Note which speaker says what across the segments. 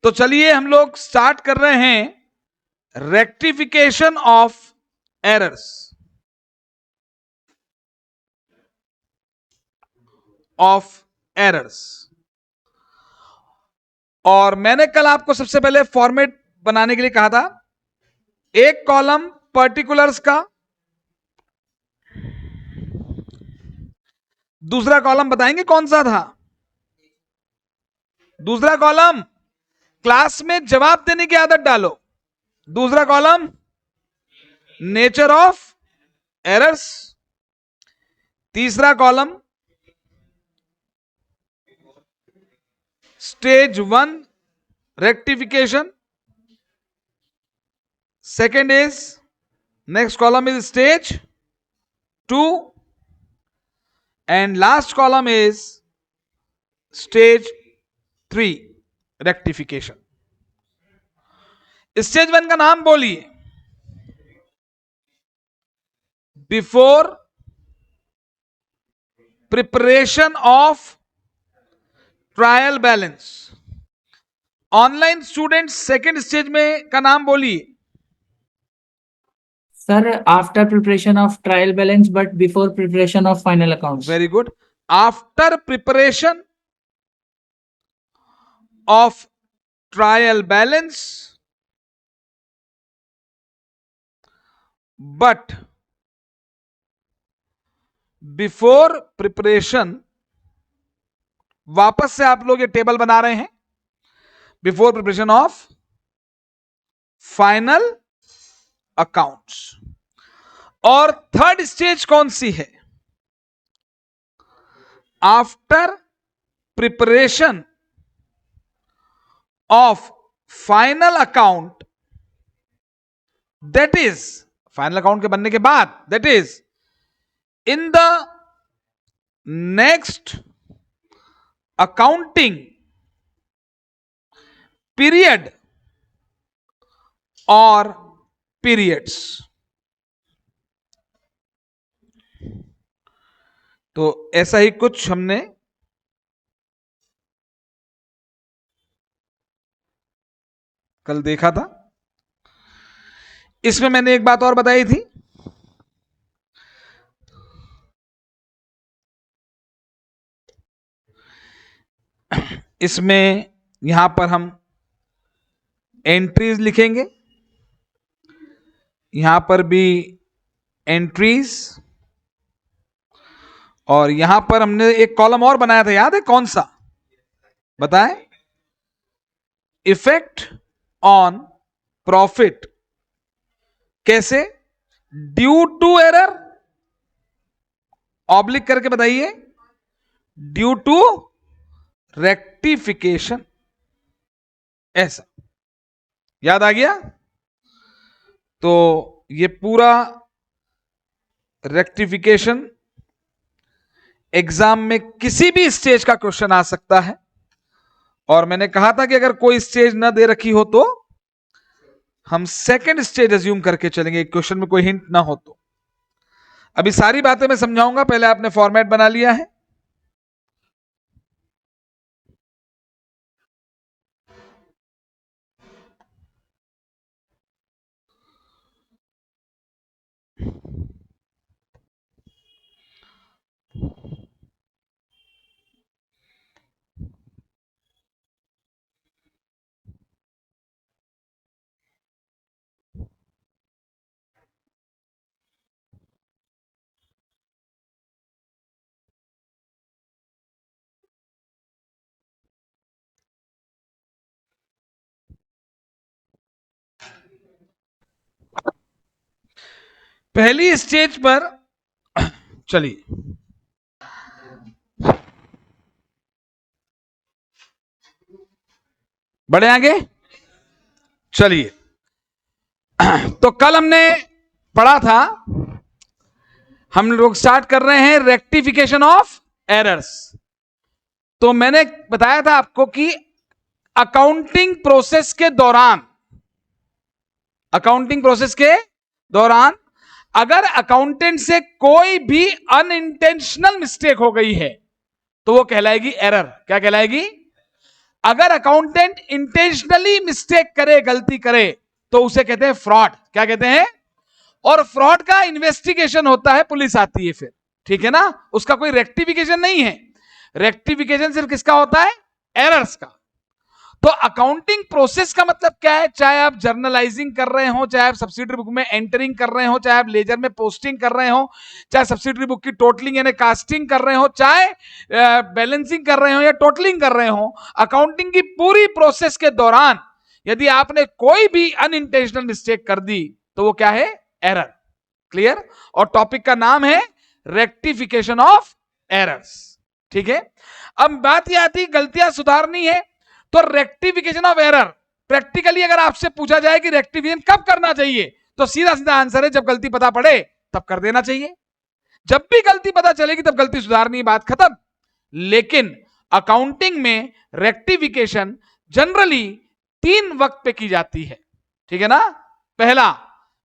Speaker 1: तो चलिए हम लोग स्टार्ट कर रहे हैं रेक्टिफिकेशन ऑफ एरर्स। और मैंने कल आपको सबसे पहले फॉर्मेट बनाने के लिए कहा था, एक कॉलम पर्टिकुलर्स का, दूसरा कॉलम बताएंगे कौन सा था? दूसरा कॉलम क्लास में जवाब देने की आदत डालो। दूसरा कॉलम नेचर ऑफ एरर्स। तीसरा column stage 1 rectification. Second is, next column is stage 2 and last column is stage 3 rectification. Stage 1 का नाम बोलिए, before preparation of trial balance. Online student second stage में का नाम बोलिए।
Speaker 2: Sir after preparation of trial balance but before preparation of final accounts.
Speaker 1: Very good. After preparation of trial balance but before preparation, वापस से आप लोग ये table बना रहे हैं, before preparation of final accounts. और थर्ड स्टेज कौन सी है? After preparation of final account, that is final account के बनने के बाद, that is in the next accounting period और पीरियड्स। तो ऐसा ही कुछ हमने कल देखा था। इसमें मैंने एक बात और बताई थी, इसमें यहां पर हम एंट्रीज लिखेंगे, यहां पर भी एंट्रीज, और यहां पर हमने एक कॉलम और बनाया था, याद है कौन सा? बताएं। Effect on profit. कैसे? ड्यू टू एरर, ऑब्लिक करके बताइए, ड्यू टू रेक्टिफिकेशन। ऐसा याद आ गया? तो ये पूरा रेक्टिफिकेशन एग्जाम में किसी भी स्टेज का क्वेश्चन आ सकता है। और मैंने कहा था कि अगर कोई स्टेज ना दे रखी हो तो हम सेकंड स्टेज अज्यूम करके चलेंगे, क्वेश्चन में कोई हिंट ना हो तो। अभी सारी बातें मैं समझाऊंगा, पहले आपने फॉर्मेट बना लिया है। पहली स्टेज पर चलिए, बढ़े आगे। चलिए, तो कल हमने पढ़ा था, हम लोग स्टार्ट कर रहे हैं रेक्टिफिकेशन ऑफ एरर्स। तो मैंने बताया था आपको कि अकाउंटिंग प्रोसेस के दौरान अगर अकाउंटेंट से कोई भी अनइंटेंशनल मिस्टेक हो गई है तो वो कहलाएगी एरर। क्या कहलाएगी? अगर अकाउंटेंट इंटेंशनली मिस्टेक करे, गलती करे, तो उसे कहते हैं फ्रॉड। क्या कहते हैं? और फ्रॉड का इन्वेस्टिगेशन होता है, पुलिस आती है फिर, ठीक है ना, उसका कोई रेक्टिफिकेशन नहीं है। रेक्टिफिकेशन सिर्फ किसका होता है? एरर्स का। तो अकाउंटिंग प्रोसेस का मतलब क्या है? चाहे आप जर्नलाइजिंग कर रहे हो, चाहे आप सब्सिडरी बुक में एंटरिंग कर रहे हो, चाहे आप लेजर में पोस्टिंग कर रहे हो, चाहे सब्सिडरी बुक की टोटलिंग यानी कास्टिंग कर रहे हो, चाहे बैलेंसिंग कर रहे हो या टोटलिंग कर रहे हो, अकाउंटिंग की पूरी प्रोसेस के दौरान यदि आपने कोई भी अनइंटेंशनल मिस्टेक कर दी तो वो क्या है? एरर। क्लियर? और टॉपिक का नाम है रेक्टिफिकेशन ऑफ एरर्स। ठीक है, अब बात यह आती है गलतियां सुधारनी है, तो रेक्टिफिकेशन ऑफ एरर प्रैक्टिकली अगर आपसे पूछा जाए कि रेक्टिफिकेशन कब करना चाहिए, तो सीधा सीधा आंसर है जब गलती पता पड़े तब कर देना चाहिए। जब भी गलती पता चलेगी तब गलती सुधारनी, बात खत्म। लेकिन अकाउंटिंग में रेक्टिफिकेशन जनरली 3 वक्त पे की जाती है, ठीक है ना। पहला,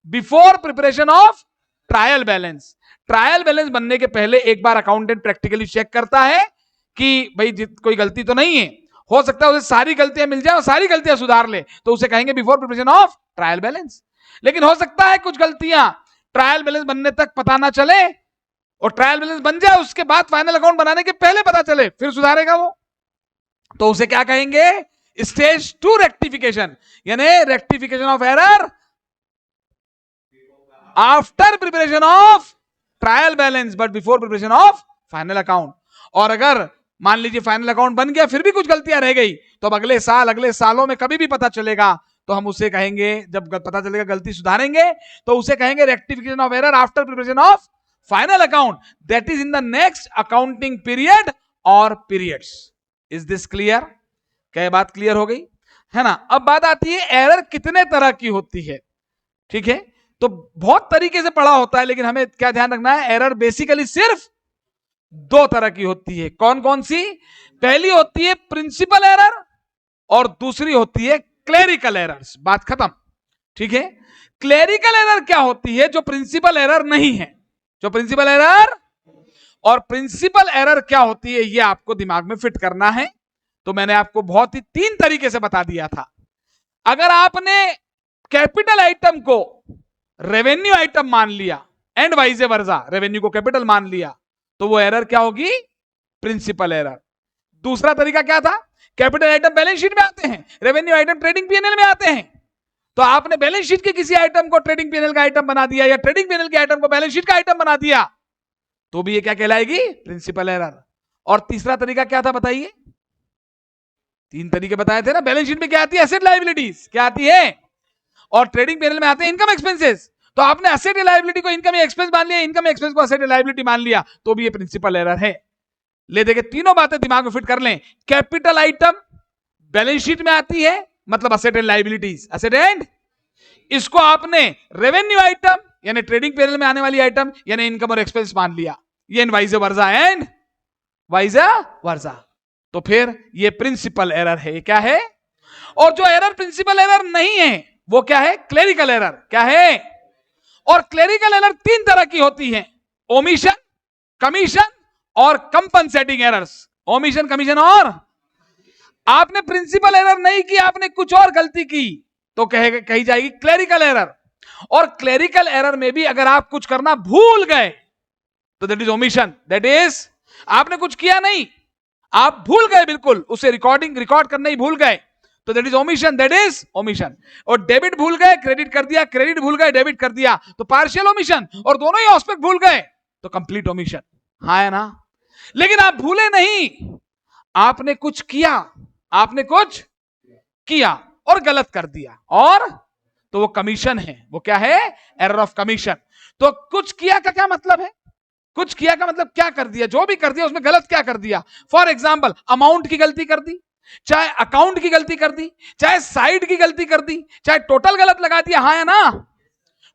Speaker 1: before preparation of trial balance. Trial balance बनने के पहले एक बार अकाउंटेंट प्रैक्टिकली चेक करता है कि भाई कोई गलती तो नहीं है। हो सकता है उसे सारी गलतियां मिल जाए और सारी गलतियां सुधार ले, तो उसे कहेंगे before preparation of trial balance. लेकिन हो सकता है कुछ गलतियां ट्रायल बैलेंस बनने तक पता ना चले और ट्रायल बैलेंस बन जाए उसके बाद फाइनल अकाउंट बनाने के पहले पता चले, फिर सुधारेगा वो, तो उसे क्या कहेंगे? स्टेज 2 रेक्टिफिकेशन, यानी rectification of error after preparation of trial balance but before preparation of final account. और अगर मान लीजिए फाइनल अकाउंट बन गया फिर भी कुछ गलतियां रह गई, तो अब अगले साल, अगले सालों में कभी भी पता चलेगा तो हम उसे कहेंगे, जब पता चलेगा गलती सुधारेंगे, तो उसे कहेंगे rectification of error after preparation of final account, that is in the next accounting period और पीरियड्स। Is this clear? क्या बात क्लियर हो गई है ना? अब बात आती है एरर कितने तरह की होती है। ठीक है, तो बहुत तरीके से पढ़ा होता है, लेकिन हमें क्या ध्यान रखना है, एरर बेसिकली सिर्फ 2 तरह की होती है। कौन कौन सी? पहली होती है प्रिंसिपल एरर और दूसरी होती है क्लेरिकल एरर्स। बात खत्म। ठीक है, क्लेरिकल एरर क्या होती है? जो प्रिंसिपल एरर नहीं है, जो प्रिंसिपल एरर। और प्रिंसिपल एरर क्या होती है ये आपको दिमाग में फिट करना है। तो मैंने आपको बहुत ही 3 तरीके से बता दिया था। अगर आपने कैपिटल आइटम को रेवेन्यू आइटम मान लिया एंड वाइज वर्सा, रेवेन्यू को कैपिटल मान लिया, तो वो एरर क्या होगी? Principle error. दूसरा तरीका क्या था? कैपिटल आइटम बैलेंस शीट में आते हैं, रेवेन्यू आइटम ट्रेडिंग पीएनएल में आते हैं, तो आपने बैलेंस शीट के किसी आइटम को ट्रेडिंग पीएनएल का आइटम बना दिया या ट्रेडिंग पीएनएल के आइटम को बैलेंस शीट का आइटम बना दिया, तो भी ये क्या कहलाएगी? Principal error. और तीसरा तरीका क्या था बताइए? 3 तरीके बताए थे ना। बैलेंस शीट में क्या आती है? एसेट लायबिलिटीज क्या आती है, और ट्रेडिंग पीएनएल में आते हैं इनकम एक्सपेंसेस। तो आपने एसेट या लायबिलिटी को इनकम या एक्सपेंस मान लिया, इनकम एक्सपेंस को एसेट या लायबिलिटी मान लिया, तो भी ये प्रिंसिपल एरर है। ले देखिए, तीनों बातें दिमाग में फिट कर लें। कैपिटल आइटम बैलेंस शीट में आती है, मतलब asset and liabilities, asset and, इसको आपने रेवेन्यू आइटम यानी ट्रेडिंग पीएनएल में आने वाली आइटम यानी इनकम और एक्सपेंस मान लिया, ये वाइज वर्सा एंड वाइज वर्सा, तो फिर ये प्रिंसिपल एरर है। क्या है? और जो एरर प्रिंसिपल एरर नहीं है वो क्या है? Clerical error. क्या है? और क्लेरिकल एरर 3 तरह की होती है, ओमिशन, कमीशन और कंपनसेटिंग एरर्स। ओमिशन, कमीशन और, आपने प्रिंसिपल एरर नहीं की, आपने कुछ और गलती की, तो कही जाएगी क्लेरिकल एरर। और क्लेरिकल एरर में भी अगर आप कुछ करना भूल गए तो that is omission. That is आपने कुछ किया नहीं, आप भूल गए, बिल्कुल उसे रिकॉर्ड करना ही भूल गए, तो that is omission. That is omission. और डेबिट भूल गए, क्रेडिट कर दिया, क्रेडिट भूल गए, डेबिट कर दिया, तो पार्शियल ओमिशन। और दोनों ही एस्पेक्ट भूल गए तो कंप्लीट ओमिशन। हाँ है ना? लेकिन आप भूले नहीं, आपने कुछ किया, आपने कुछ किया और गलत कर दिया, और तो वो कमीशन है। वो क्या है? Error of commission. तो कुछ किया का क्या मतलब है? कुछ किया का मतलब क्या कर दिया, जो भी कर दिया उसमें गलत क्या कर दिया। फॉर एग्जाम्पल, अमाउंट की गलती कर दी, चाहे अकाउंट की गलती कर दी, चाहे साइड की गलती कर दी, चाहे टोटल गलत लगा दिया। हाँ है ना?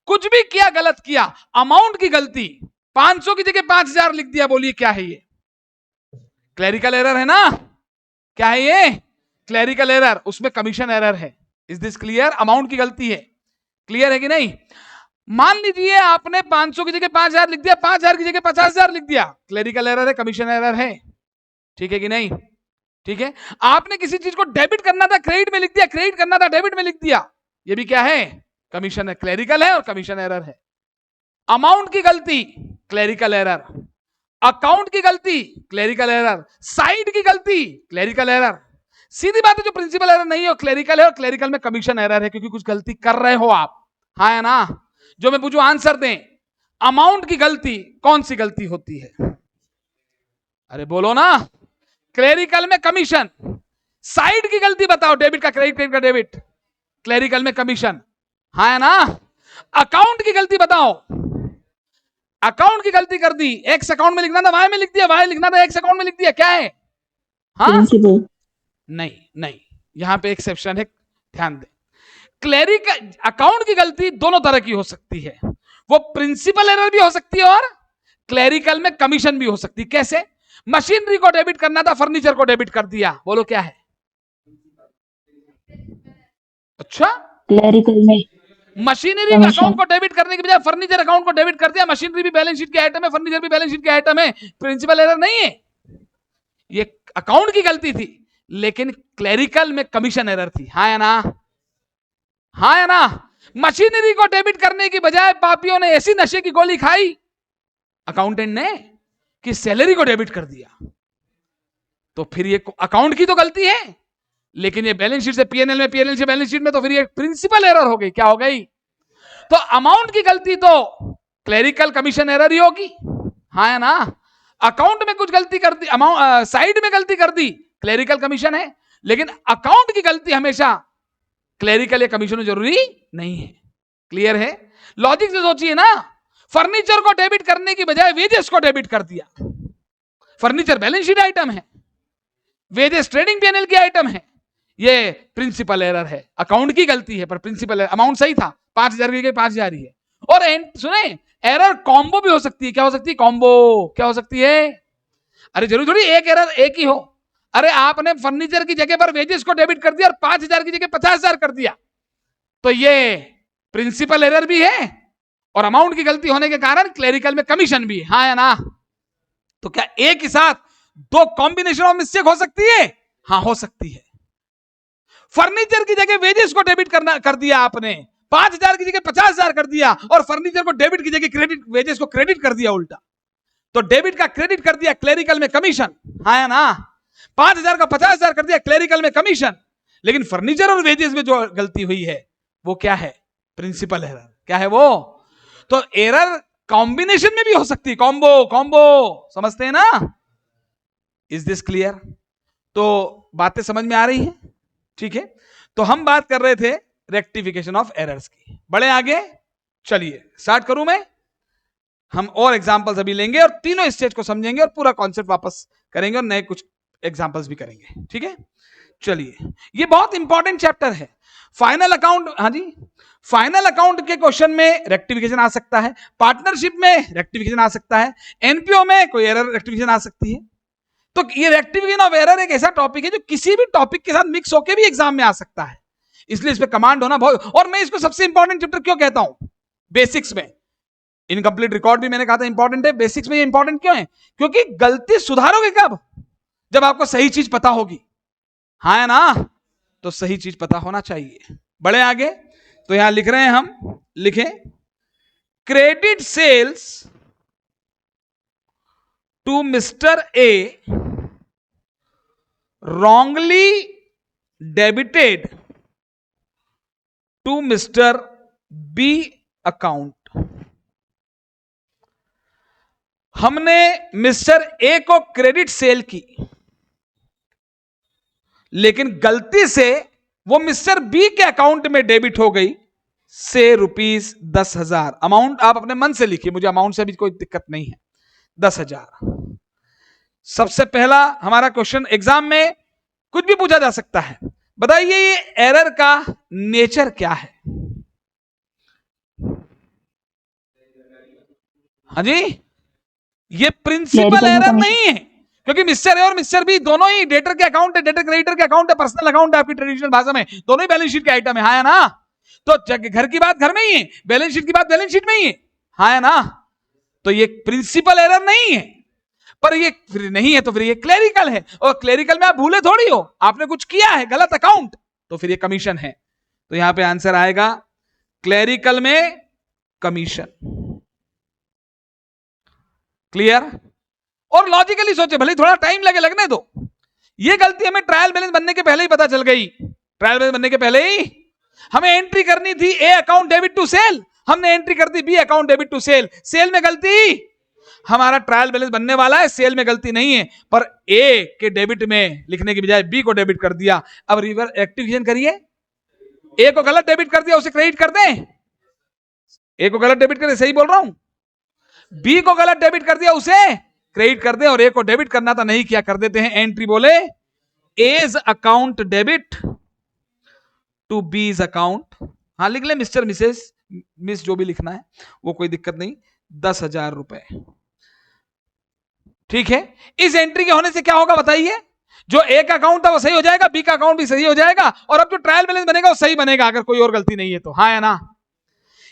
Speaker 1: कुछ भी किया, गलत किया। अमाउंट की गलती, 500 की जगह 5000 लिख दिया, बोलिए क्या है ये? क्लेरिकल एरर है ना? क्या है ये? क्लेरिकल एरर, उसमें कमीशन एरर है। Is this clear? अमाउंट की गलती है, क्लियर है कि नहीं? मान लीजिए आपने 500 की जगह 5000 लिख दिया, 5000 की जगह 50000 लिख दिया, क्लेरिकल एरर है, कमीशन एरर है। ठीक है कि नहीं? ठीक है, आपने किसी चीज को डेबिट करना था क्रेडिट में लिख दिया, क्रेडिट करना था डेबिट में लिख दिया, ये भी क्या है, कमीशन है, क्लेरिकल है और कमीशन एरर है। अमाउंट की गलती क्लेरिकल एरर, अकाउंट की गलती क्लेरिकल एरर, साइड की गलती क्लेरिकल एरर। सीधी बात है, जो प्रिंसिपल एरर नहीं है क्लेरिकल है, और क्लेरिकल में कमीशन एरर है, क्योंकि कुछ गलती कर रहे हो आप, हाँ है ना। जो मैं पूछूं आंसर दें, अमाउंट की गलती कौन सी गलती होती है, अरे बोलो ना, क्लेरिकल में कमीशन। साइड की गलती बताओ, डेबिट का क्रेडिट, क्रेडिट का डेबिट, क्लेरिकल में कमीशन, हाँ है ना। अकाउंट की गलती बताओ, अकाउंट की गलती कर दी, एक्स अकाउंट में लिखना था वाई में लिख दिया, वाई लिखना था एक्स अकाउंट में लिख दिया, क्या है, हाँ नहीं नहीं, यहां पे एक्सेप्शन है, ध्यान दें। क्लेरिकल अकाउंट की गलती दोनों तरह की हो सकती है, वो प्रिंसिपल एरर भी हो सकती है और क्लेरिकल में कमीशन भी हो सकती है। कैसे, मशीनरी को डेबिट करना था, फर्नीचर को डेबिट कर दिया, बोलो क्या है, अच्छा
Speaker 3: क्लेरिकल में
Speaker 1: मशीनरी अकाउंट को डेबिट करने के बजाय फर्नीचर अकाउंट को डेबिट कर दिया, मशीनरी भी बैलेंस शीट के आइटम है, फर्नीचर भी बैलेंस शीट के आइटम है, प्रिंसिपल एरर नहीं है, ये अकाउंट की गलती थी, लेकिन क्लेरिकल में कमीशन एरर थी, हाँ या ना, हाँ या ना। मशीनरी को डेबिट करने की बजाय पापियों ने ऐसी नशे की गोली खाई अकाउंटेंट ने कि सैलरी को डेबिट कर दिया, तो फिर ये अकाउंट की तो गलती है, लेकिन ये बैलेंस शीट से पीएनएल में, पीएनएल से बैलेंस शीट में, तो फिर ये प्रिंसिपल एरर हो गई, क्या हो गई, तो अमाउंट की गलती तो क्लेरिकल कमीशन एरर ही होगी, हाँ या ना। अकाउंट में कुछ गलती कर दी, अमाउंट साइड में गलती कर दी, क्लेरिकल कमीशन है, लेकिन अकाउंट की गलती हमेशा क्लेरिकल या कमीशन जरूरी नहीं है, क्लियर है। लॉजिक से सोचिए ना, फर्नीचर को डेबिट करने की बजाय वेजेस को डेबिट कर दिया, फर्नीचर बैलेंस शीट आइटम है, वेजेस ट्रेडिंग पीएनएल की आइटम है, ये प्रिंसिपल एरर है, अकाउंट की गलती है पर प्रिंसिपल एरर, अमाउंट सही था 5000 की 5000 ही है। और सुने, एरर कॉम्बो भी हो सकती है, क्या हो सकती है, कॉम्बो, क्या हो सकती है, अरे जरूरी थोड़ी एक एरर एक ही हो, अरे आपने फर्नीचर की जगह पर वेजेस को डेबिट कर दिया और 5000 की जगह 50000 कर दिया, तो ये प्रिंसिपल एरर भी है और अमाउंट की गलती होने के कारण क्लेरिकल में कमीशन भी है, हाँ या ना। तो क्या एक ही साथ दो कॉम्बिनेशन ऑफ मिस्टेक हो सकती है, हाँ हो सकती है। फर्नीचर की जगह वेजेस को डेबिट कर दिया आपने, 5000 की जगह 50000 कर दिया, और फर्नीचर को डेबिट की जगह क्रेडिट, वेजेस को क्रेडिट कर दिया उल्टा, तो डेबिट का क्रेडिट कर दिया क्लेरिकल में कमीशन, हाँ या ना। 5000 का 50000 कर दिया क्लेरिकल में कमीशन, लेकिन फर्नीचर और वेजेस में जो गलती हुई है वो क्या है, प्रिंसिपल एरर, क्या है वो, तो एरर कॉम्बिनेशन में भी हो सकती है, कॉम्बो, कॉम्बो, समझते हैं ना, इज दिस क्लियर। तो बातें समझ में आ रही हैं, ठीक है। तो हम बात कर रहे थे रेक्टिफिकेशन ऑफ एरर्स की, बड़े आगे चलिए स्टार्ट करूं मैं, हम और एग्जांपल्स अभी लेंगे और तीनों स्टेज को समझेंगे और पूरा कॉन्सेप्ट वापस करेंगे और नए कुछ एग्जांपल्स भी करेंगे, ठीक है। चलिए, ये बहुत इंपॉर्टेंट चैप्टर है, फाइनल अकाउंट, हाँ जी, फाइनल अकाउंट के क्वेश्चन में रेक्टिफिकेशन आ सकता है, पार्टनरशिप में रेक्टिफिकेशन आ सकता है, एनपीओ में कोई एरर रेक्टिफिकेशन आ सकती है। तो ये रेक्टिफिकेशन ऑफ एरर एक ऐसा टॉपिक है जो किसी भी टॉपिक के साथ मिक्स होकर भी एग्जाम में आ सकता है, इसलिए इस पे कमांड होना बहुत, और मैं इसको सबसे इंपॉर्टेंट चैप्टर क्यों कहता हूं, बेसिक्स में, इनकम्प्लीट रिकॉर्ड भी मैंने कहा था इंपॉर्टेंट है, बेसिक्स में ये इंपॉर्टेंट क्यों है, क्योंकि गलती सुधारोगे कब, जब आपको सही चीज पता होगी, हाँ है ना, तो सही चीज पता होना चाहिए। बड़े आगे, तो यहां लिख रहे हैं हम, लिखें credit sales to mister A wrongly debited to Mr. B account। हमने मिस्टर ए को क्रेडिट सेल की, लेकिन गलती से वो मिस्टर बी के अकाउंट में डेबिट हो गई से ₹10,000। अमाउंट आप अपने मन से लिखिए, मुझे अमाउंट से भी कोई दिक्कत नहीं है, 10,000। सबसे पहला हमारा क्वेश्चन, एग्जाम में कुछ भी पूछा जा सकता है, बताइए ये एरर का नेचर क्या है, हाँ जी, ये प्रिंसिपल एरर नहीं है, क्योंकि मिस्टर ए और मिस्टर बी दोनों ही डेटर के अकाउंट है, डेटर क्रेडिटर के अकाउंट है, पर्सनल अकाउंट है आपकी ट्रेडिशनल भाषा में, दोनों ही बैलेंस शीट के आइटम है, हाँ है ना। तो घर की बात घर में ही है, बैलेंस शीट की बात बैलेंस शीट में ही है, हाँ है ना। तो ये प्रिंसिपल एरर नहीं है, पर ये फिर नहीं है तो फिर ये क्लेरिकल है, और क्लेरिकल में आप भूले थोड़ी हो, आपने कुछ किया है गलत अकाउंट, तो फिर ये कमीशन है। तो यहां पे आंसर आएगा क्लेरिकल में कमीशन। क्लियर? और लॉजिकली सोचे, भले थोड़ा टाइम लगे, लगने दो। ये गलती हमें ट्रायल बैलेंस बनने के पहले ही पता चल गई। ट्रायल बैलेंस बनने के पहले ही हमें एंट्री करनी थी A account debit to sale, हमने एंट्री कर दी B account debit to sale. Sale में गलती, हमारा ट्रायल बैलेंस बनने वाला है, सेल में गलती नहीं है, पर ए के डेबिट में लिखने की बजाय बी को डेबिट कर दिया। अब रिवर्स एक्टिविजन करिए, ए को गलत डेबिट कर दिया, उसे क्रेडिट कर दें। ए को गलत डेबिट कर दे, सही बोल रहा हूं? बी को गलत डेबिट कर दिया, उसे क्रेडिट कर दे, और ए को डेबिट करना था, नहीं किया, कर देते हैं एंट्री, बोले A's account debit to B's account. हाँ लिख ले मिस्टर मिसेस मिस, जो भी लिखना है वो कोई दिक्कत नहीं, 10,000 रुपए। ठीक है, इस एंट्री के होने से क्या होगा बताइए? जो ए का अकाउंट था वो सही हो जाएगा, बी का अकाउंट भी सही हो जाएगा, और अब जो ट्रायल बैलेंस बनेगा वो सही बनेगा, अगर कोई और गलती नहीं है तो। हाँ या ना?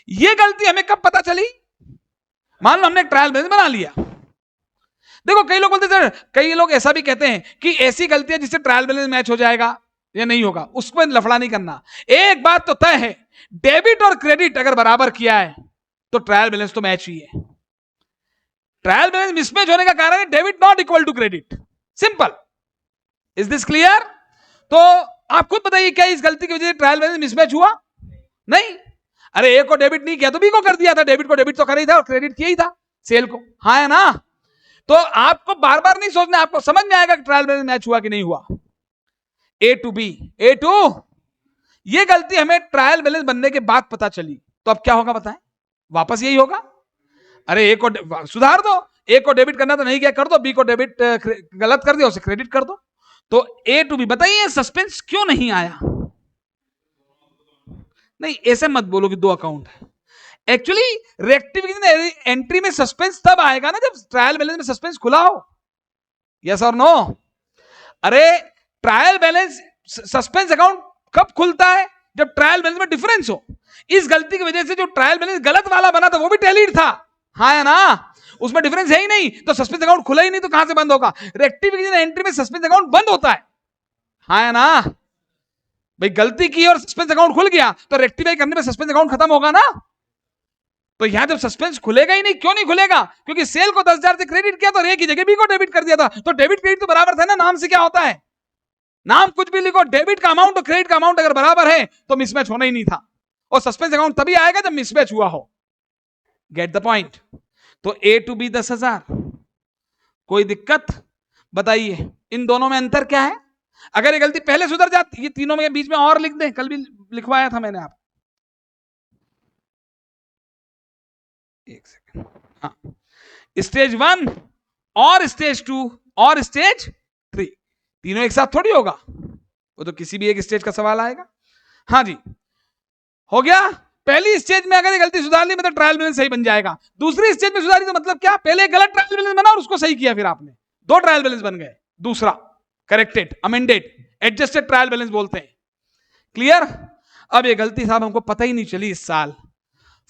Speaker 1: ये गलती हमें कब पता चली? मान लो हमने एक ट्रायल बैलेंस बना लिया। देखो कई लोग बोलते हैं, कई लोग ऐसा भी कहते हैं कि ऐसी गलतियां जिससे ट्रायल बैलेंस मैच हो जाएगा या नहीं होगा, उसमें लफड़ा नहीं करना। एक बात तो तय है, डेबिट और क्रेडिट अगर बराबर किया है तो ट्रायल बैलेंस तो मैच ही है। ट्रायल बैलेंस मिसमैच होने का कारण है debit not equal to credit, simple. Is this clear? तो आप खुद बताइए, क्या इस गलती की वजह से ट्रायल बैलेंस मिसमैच हुआ? नहीं। अरे ए को डेबिट नहीं किया तो बी को कर दिया था, डेबिट को डेबिट तो कर ही था और क्रेडिट किया ही था सेल को। हाँ है ना? तो आपको बार बार नहीं सोचना, आपको समझ में आएगा कि ट्रायल बैलेंस मैच हुआ कि नहीं हुआ। ए टू बी, ए टू, ये गलती हमें ट्रायल बैलेंस बनने के बाद पता चली, तो अब क्या होगा बताएं? वापस यही होगा। अरे ए को सुधार दो, ए को डेबिट करना तो नहीं किया, कर दो, बी को डेबिट गलत कर दिया, उसे क्रेडिट कर दो। तो ए टू बी, बताइए सस्पेंस क्यों नहीं आया? नहीं ऐसे मत बोलो कि दो अकाउंट है। एक्चुअली रेक्टिफिकेशन एंट्री में सस्पेंस तब आएगा ना जब ट्रायल बैलेंस में सस्पेंस खुला हो। यस और नो? अरे ट्रायल बैलेंस सस्पेंस अकाउंट कब खुलता है? जब ट्रायल बैलेंस में डिफरेंस हो। इस गलती की वजह से जो ट्रायल बैलेंस गलत वाला बना था वो भी टैलीड था। हाँ है ना? उसमें डिफरेंस है ही नहीं, तो सस्पेंस अकाउंट खुला ही नहीं, तो कहां से बंद होगा? रेक्टिफिकेशन एंट्री में सस्पेंस अकाउंट बंद होता है। हाँ है ना? भाई गलती की और सस्पेंस अकाउंट खुल गया तो रेक्टिफाई करने में सस्पेंस अकाउंट खत्म होगा ना। तो यहां जब सस्पेंस खुलेगा ही नहीं, क्यों नहीं खुलेगा? क्योंकि सेल को 10,000 से क्रेडिट किया तो ए की जगह बी को डेबिट कर दिया था, तो डेबिट क्रेडिट तो बराबर था ना। नाम से क्या होता है? नाम कुछ भी लिखो, डेबिट का अमाउंट और क्रेडिट का अमाउंट अगर बराबर है तो मिसमैच होना ही नहीं था, और सस्पेंस अकाउंट तभी आएगा जब मिसमैच हुआ हो। Get the point? तो ए टू बी 10,000, कोई दिक्कत? बताइए इन दोनों में अंतर क्या है? अगर ये गलती पहले सुधर जाती, ये तीनों में बीच में और लिख दें, कल भी लिखवाया था मैंने आप। एक सेकंड। हाँ, स्टेज 1 और स्टेज 2 और स्टेज 3, तीनों एक साथ थोड़ी होगा, वो तो किसी भी एक स्टेज का सवाल आएगा। हाँ जी, हो गया। पहली स्टेज में अगर ये गलती सुधार ली मतलब ट्रायल बैलेंस सही बन जाएगा। दूसरी स्टेज में सुधारी तो मतलब क्या? पहले गलत ट्रायल बैलेंस बना और उसको सही किया, फिर आपने दो ट्रायल बैलेंस बन गए। दूसरा corrected, amended, adjusted trial balance बोलते हैं। क्लियर? अब ये गलती साहब हमको पता ही नहीं चली इस साल।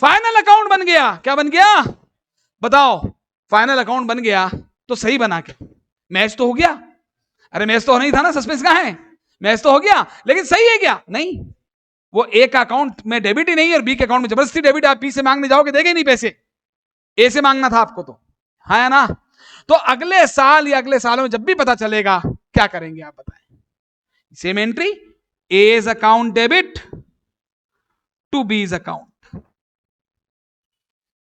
Speaker 1: फाइनल अकाउंट बन गया। क्या बन गया बताओ? फाइनल अकाउंट बन गया तो सही बना के मैच तो हो गया। अरे मैच तो होना ही था ना, सस्पेंस कहां है? मैच तो हो गया, लेकिन सही है क्या? नहीं, वो ए का अकाउंट में डेबिट ही नहीं है और बी के अकाउंट में जबरदस्ती डेबिट। आप बी से मांगने जाओगे देगे ही नहीं पैसे, ए से मांगना था आपको, तो हाँ ना? तो अगले साल या अगले सालों में जब भी पता चलेगा क्या करेंगे आप बताएं? Same entry, A's account debit to B's account,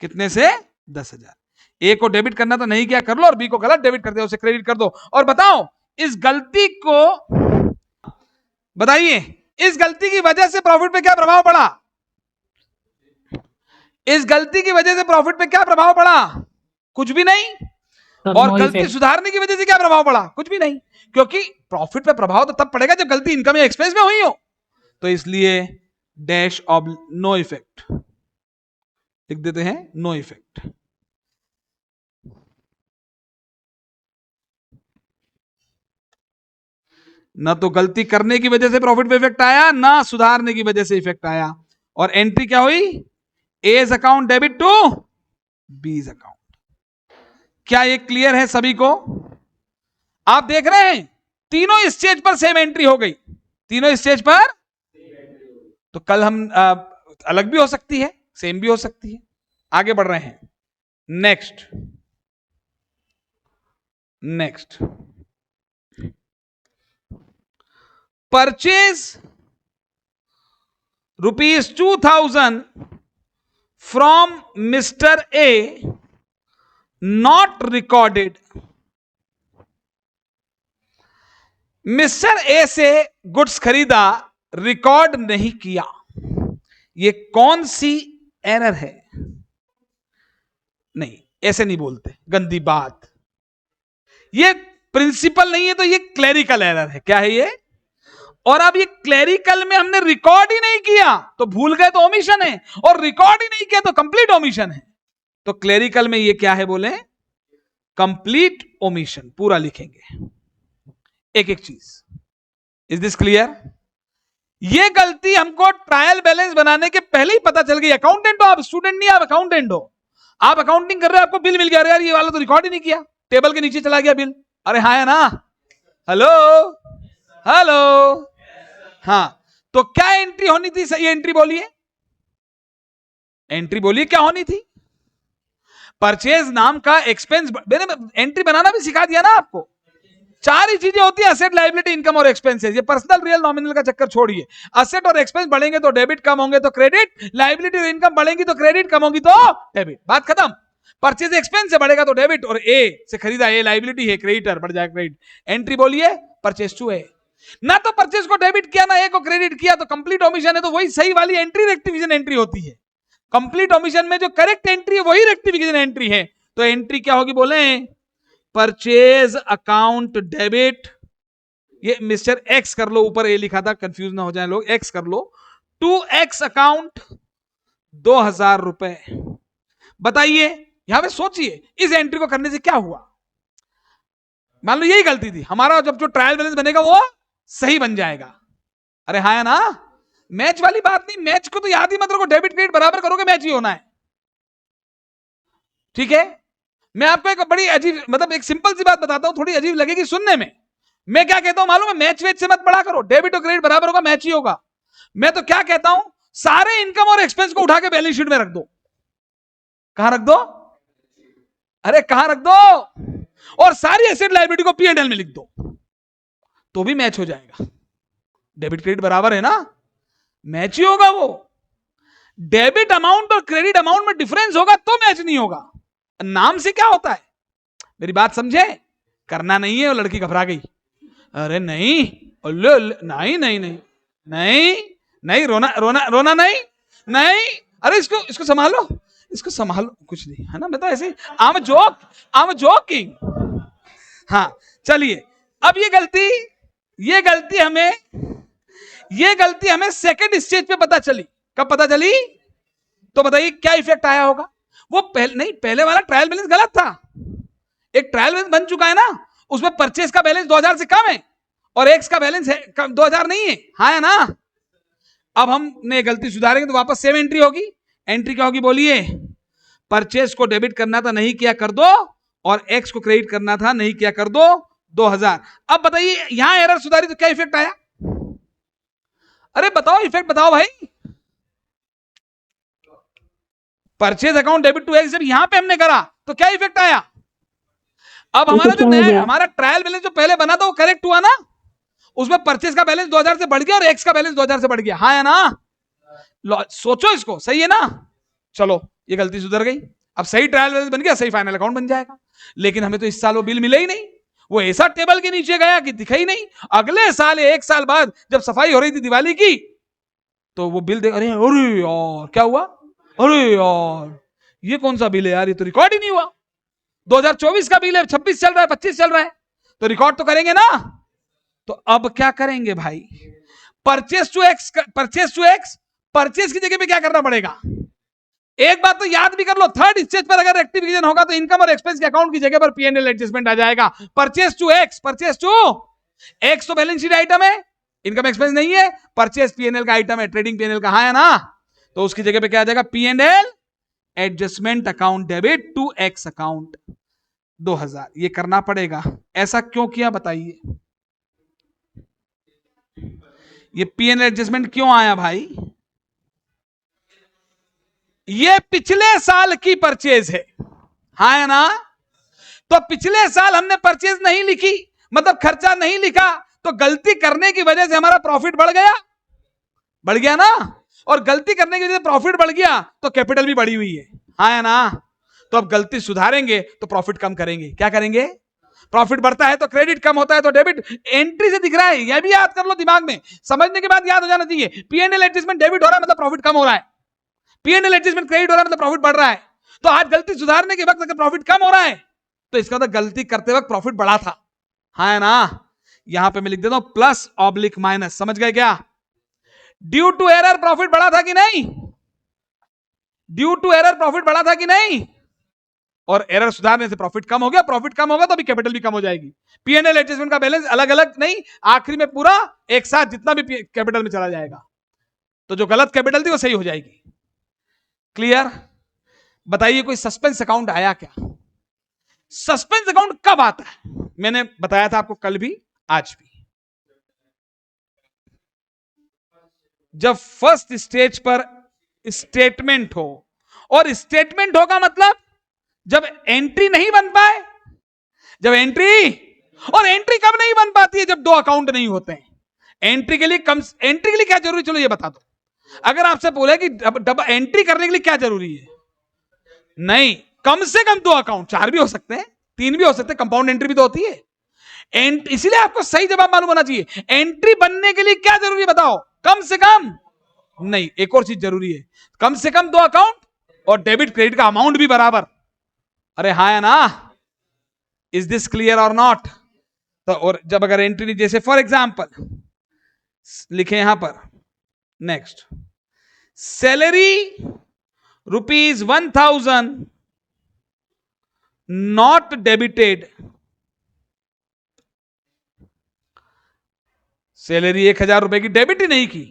Speaker 1: कितने से? 10,000। ए को डेबिट करना तो नहीं किया, कर लो, और बी को गलत डेबिट कर दो, उसे क्रेडिट कर दो। और बताओ इस गलती को, बताइए इस गलती की वजह से प्रॉफिट पे क्या प्रभाव पड़ा? इस गलती की वजह से प्रॉफिट पे क्या प्रभाव पड़ा? कुछ भी नहीं। और गलती सुधारने की वजह से क्या प्रभाव पड़ा? कुछ भी नहीं, क्योंकि प्रॉफिट पे प्रभाव तो तब पड़ेगा जब गलती इनकम या एक्सपेंस में हुई हो। तो इसलिए डैश ऑफ नो इफेक्ट लिख देते हैं, नो इफेक्ट। ना तो गलती करने की वजह से प्रॉफिट पे इफेक्ट आया, ना सुधारने की वजह से इफेक्ट आया। और एंट्री क्या हुई? A's account debit to B's account. क्या ये क्लियर है सभी को? आप देख रहे हैं तीनों स्टेज पर सेम एंट्री हो गई, तीनों स्टेज पर। तो कल हम अलग भी हो सकती है, सेम भी हो सकती है। आगे बढ़ रहे हैं। Next purchase ₹2000 from mister A, not recorded. Mister A से गुड्स खरीदा, रिकॉर्ड नहीं किया। ये कौन सी एरर है? नहीं, ऐसे नहीं बोलते, गंदी बात। ये प्रिंसिपल नहीं है, तो ये क्लेरिकल एरर है। क्या है ये? और अब ये क्लेरिकल में हमने रिकॉर्ड ही नहीं किया तो भूल गए तो ओमिशन है, और रिकॉर्ड ही नहीं किया तो कंप्लीट ओमिशन है। तो क्लेरिकल में ये क्या है बोले? Complete omission. पूरा लिखेंगे एक एक चीज। Is this clear? ये गलती हमको ट्रायल बैलेंस बनाने के पहले ही पता चल गई। अकाउंटेंट हो आप, स्टूडेंट नहीं, आप अकाउंटेंट हो। आप अकाउंटिंग कर रहे हो, आपको बिल मिल गया, अरे यार ये वाला तो रिकॉर्ड ही नहीं किया, टेबल के नीचे चला गया बिल। अरे हाँ है ना? Hello hello. हाँ, तो क्या एंट्री होनी थी? सही एंट्री बोलिए, एंट्री बोलिए क्या होनी थी? परचेज नाम का एक्सपेंस। मैंने एंट्री बनाना भी सिखा दिया ना आपको। चार ही चीजें होती है, असेट, लायबिलिटी, इनकम और एक्सपेंसेस। ये पर्सनल, रियल, नॉमिनल का चक्कर छोड़िए। असेट और एक्सपेंस बढ़ेंगे तो डेबिट, कम होंगे तो क्रेडिट। लायबिलिटी और इनकम बढ़ेंगी तो क्रेडिट, कम होगी तो डेबिट। बात खत्म। परचेज एक्सपेंस से बढ़ेगा तो डेबिट, और ए से खरीदा, ए लायबिलिटी है, क्रेडिटर, बढ़ जाएगा क्रेडिट। एंट्री बोलिए परचेज टू ए। ना तो परचेज को डेबिट किया, ना ए को क्रेडिट किया, तो कंप्लीट ओमिशन है। तो वही सही वाली एंट्री रेक्टिफिकेशन एंट्री होती है। कंप्लीट ओमिशन में जो करेक्ट एंट्री है वही रेक्टिफिकेशन एंट्री है। तो एंट्री क्या होगी बोले? परचेज अकाउंट डेबिट, ये मिस्टर एक्स कर लो, ऊपर ए लिखा था, कंफ्यूज ना हो जाए लोग, एक्स कर लो। टू एक्स अकाउंट 2000 रुपए। बताइए, यहां पे सोचिए इस एंट्री को करने से क्या हुआ। मान लो यही गलती थी हमारा, जब जो ट्रायल बैलेंस बनेगा वो सही बन जाएगा। अरे हाँ है ना? मैच वाली बात नहीं, मैच को तो याद ही मत रखो, डेबिट क्रेडिट बराबर करोगे, मैच ही होना है। ठीक है? मैं आपको एक बड़ी अजीब, मतलब एक सिंपल सी बात बताता हूं, थोड़ी अजीब लगेगी सुनने में। मैं क्या कहता हूं मालूम है? मैच वेच से मत पढ़ा करो, डेबिट और क्रेडिट बराबर होगा, मैच ही होगा। मैं तो क्या कहता हूं, सारे इनकम और एक्सपेंस को उठा के बैलेंस शीट में रख दो। कहां रख दो? अरे कहां रख दो? और सारी एसेट लायबिलिटी को P&L में लिख दो, तो भी मैच हो जाएगा। डेबिट क्रेडिट बराबर है ना, मैच ही होगा वो। डेबिट अमाउंट और क्रेडिट अमाउंट में डिफरेंस होगा तो मैच नहीं होगा। नाम से क्या होता है? मेरी बात समझे? करना नहीं है। वो लड़की घबरा गई, अरे नहीं, नहीं नहीं नहीं नहीं नहीं, रोना रोना रोना नहीं नहीं। अरे इसको संभालो, इसको संभालो, कुछ नहीं है ना, मैं तो ऐसे आई एम जोकिंग। हाँ चलिए, अब ये गलती हमें सेकंड स्टेज पे पता चली। कब पता चली? तो बताइए क्या इफेक्ट आया होगा? वो पहले वाला ट्रायल बैलेंस गलत था। एक ट्रायल बैलेंस बन चुका है ना, उसमें परचेज का बैलेंस 2000 से कम है और एक्स का बैलेंस है 2000 नहीं है। हाँ है ना? अब हमने गलती सुधारेंगे तो वापस सेम एंट्री होगी। एंट्री क्या होगी बोलिए? परचेज को डेबिट करना था, नहीं किया, कर दो, और एक्स को क्रेडिट करना था, नहीं किया, कर दो 2000। अब बताइए यहां एरर सुधारी तो क्या इफेक्ट आया? अरे बताओ, इफेक्ट बताओ भाई। Purchase account debit to X जब यहां पे हमने करा तो क्या इफेक्ट आया? अब हमारा जो नया हमारा ट्रायल बैलेंस जो पहले बना था वो करेक्ट हुआ ना, उसमें परचेज का बैलेंस 2000 से बढ़ गया और एक्स का बैलेंस 2000 से बढ़ गया। हाँ है ना? सोचो इसको, सही है ना? चलो ये गलती सुधर गई। अब सही ट्रायल बैलेंस बन गया, सही फाइनल अकाउंट बन जाएगा। लेकिन हमें तो इस साल वो बिल मिले ही नहीं, वो ऐसा टेबल के नीचे गया कि दिखा ही नहीं। अगले साल, 1 साल बाद जब सफाई हो रही थी दिवाली की, तो वो बिल देख, अरे यार क्या हुआ? अरे यार ये कौन सा बिल है यार, ये तो रिकॉर्ड ही नहीं हुआ। 2024 का बिल है, 26 चल रहा है, 25 चल रहा है, तो रिकॉर्ड तो करेंगे ना। तो अब क्या करेंगे भाई? परचेज टू एक्स, परचेज की जगह पे क्या करना पड़ेगा? एक बात तो याद भी कर लो, थर्ड स्टेज पर अगर रेक्टिफिकेशन होगा तो इनकम और एक्सपेंस के अकाउंट की जगह पर P&L एडजस्टमेंट आ जाएगा। परचेज टू एक्स तो बैलेंस शीट आइटम है, इनकम एक्सपेंस नहीं है। परचेज P&L का आइटम है, ट्रेडिंग P&L का, हाँ है ना? तो उसकी जगह पे क्या आ जाएगा? P&L adjustment account debit to X account. 2000, ये करना पड़ेगा। ऐसा क्यों किया बताइए? ये पीएनएल एडजस्टमेंट क्यों आया भाई? ये पिछले साल की परचेज है, हाँ है ना? तो पिछले साल हमने परचेज नहीं लिखी, मतलब खर्चा नहीं लिखा, तो गलती करने की वजह से हमारा प्रॉफिट बढ़ गया ना? और गलती करने की वजह से प्रॉफिट बढ़ गया तो कैपिटल भी बढ़ी हुई है, हाँ है ना? तो अब गलती सुधारेंगे तो प्रॉफिट कम करेंगे। क्या करेंगे? प्रॉफिट बढ़ता है तो क्रेडिट, कम होता है तो डेबिट। एंट्री से दिख रहा है, यह भी याद कर लो, दिमाग में समझने के बाद याद हो जाना चाहिए। पीएनएल एडजस्टमेंट डेबिट हो रहा है मतलब प्रॉफिट कम हो रहा है, पीएनएल एडजस्टमेंट क्रेडिट हो रहा है मतलब प्रॉफिट बढ़ रहा है। तो आज गलती सुधारने के वक्त अगर प्रॉफिट कम हो रहा है तो इसका मतलब गलती करते वक्त प्रॉफिट बढ़ा था, हाँ है ना? यहां पे मैं लिख देता हूं प्लस ऑब्लिक माइनस, समझ गए क्या? ड्यू टू एरर प्रॉफिट बढ़ा था कि नहीं? ड्यू टू एरर प्रॉफिट बढ़ा था कि नहीं? और एरर सुधारने से प्रॉफिट कम हो गया, प्रॉफिट कम होगा तो भी कैपिटल भी कम हो जाएगी। पीएनएल एडजस्टमेंट का बैलेंस अलग अलग नहीं, आखिरी में पूरा एक साथ जितना भी कैपिटल में चला जाएगा, तो जो गलत कैपिटल थी वो सही हो जाएगी। क्लियर? बताइए कोई सस्पेंस अकाउंट आया क्या? सस्पेंस अकाउंट कब आता है? मैंने बताया था आपको कल भी आज भी, जब फर्स्ट स्टेज पर स्टेटमेंट हो, और स्टेटमेंट होगा मतलब जब एंट्री नहीं बन पाए, जब एंट्री, और एंट्री कब नहीं बन पाती है? जब दो अकाउंट नहीं होते हैं। एंट्री के लिए क्या जरूरी, चलो ये बता दो। अगर आपसे बोले कि डबल एंट्री करने के लिए क्या जरूरी है? नहीं, कम से कम दो अकाउंट, चार भी हो सकते हैं, तीन भी हो सकते हैं, कंपाउंड एंट्री भी तो होती है। इसीलिए आपको सही जवाब मालूम होना चाहिए। एंट्री बनने के लिए क्या जरूरी है बताओ? कम से कम नहीं, एक और चीज जरूरी है, कम से कम दो अकाउंट और डेबिट क्रेडिट का अमाउंट भी बराबर। अरे हाँ है ना? इज दिस क्लियर और नॉट? तो और जब अगर एंट्री, जैसे फॉर एग्जांपल लिखे यहां पर, next salary ₹1000 not debited, salary 1000 रुपए की डेबिट ही नहीं की,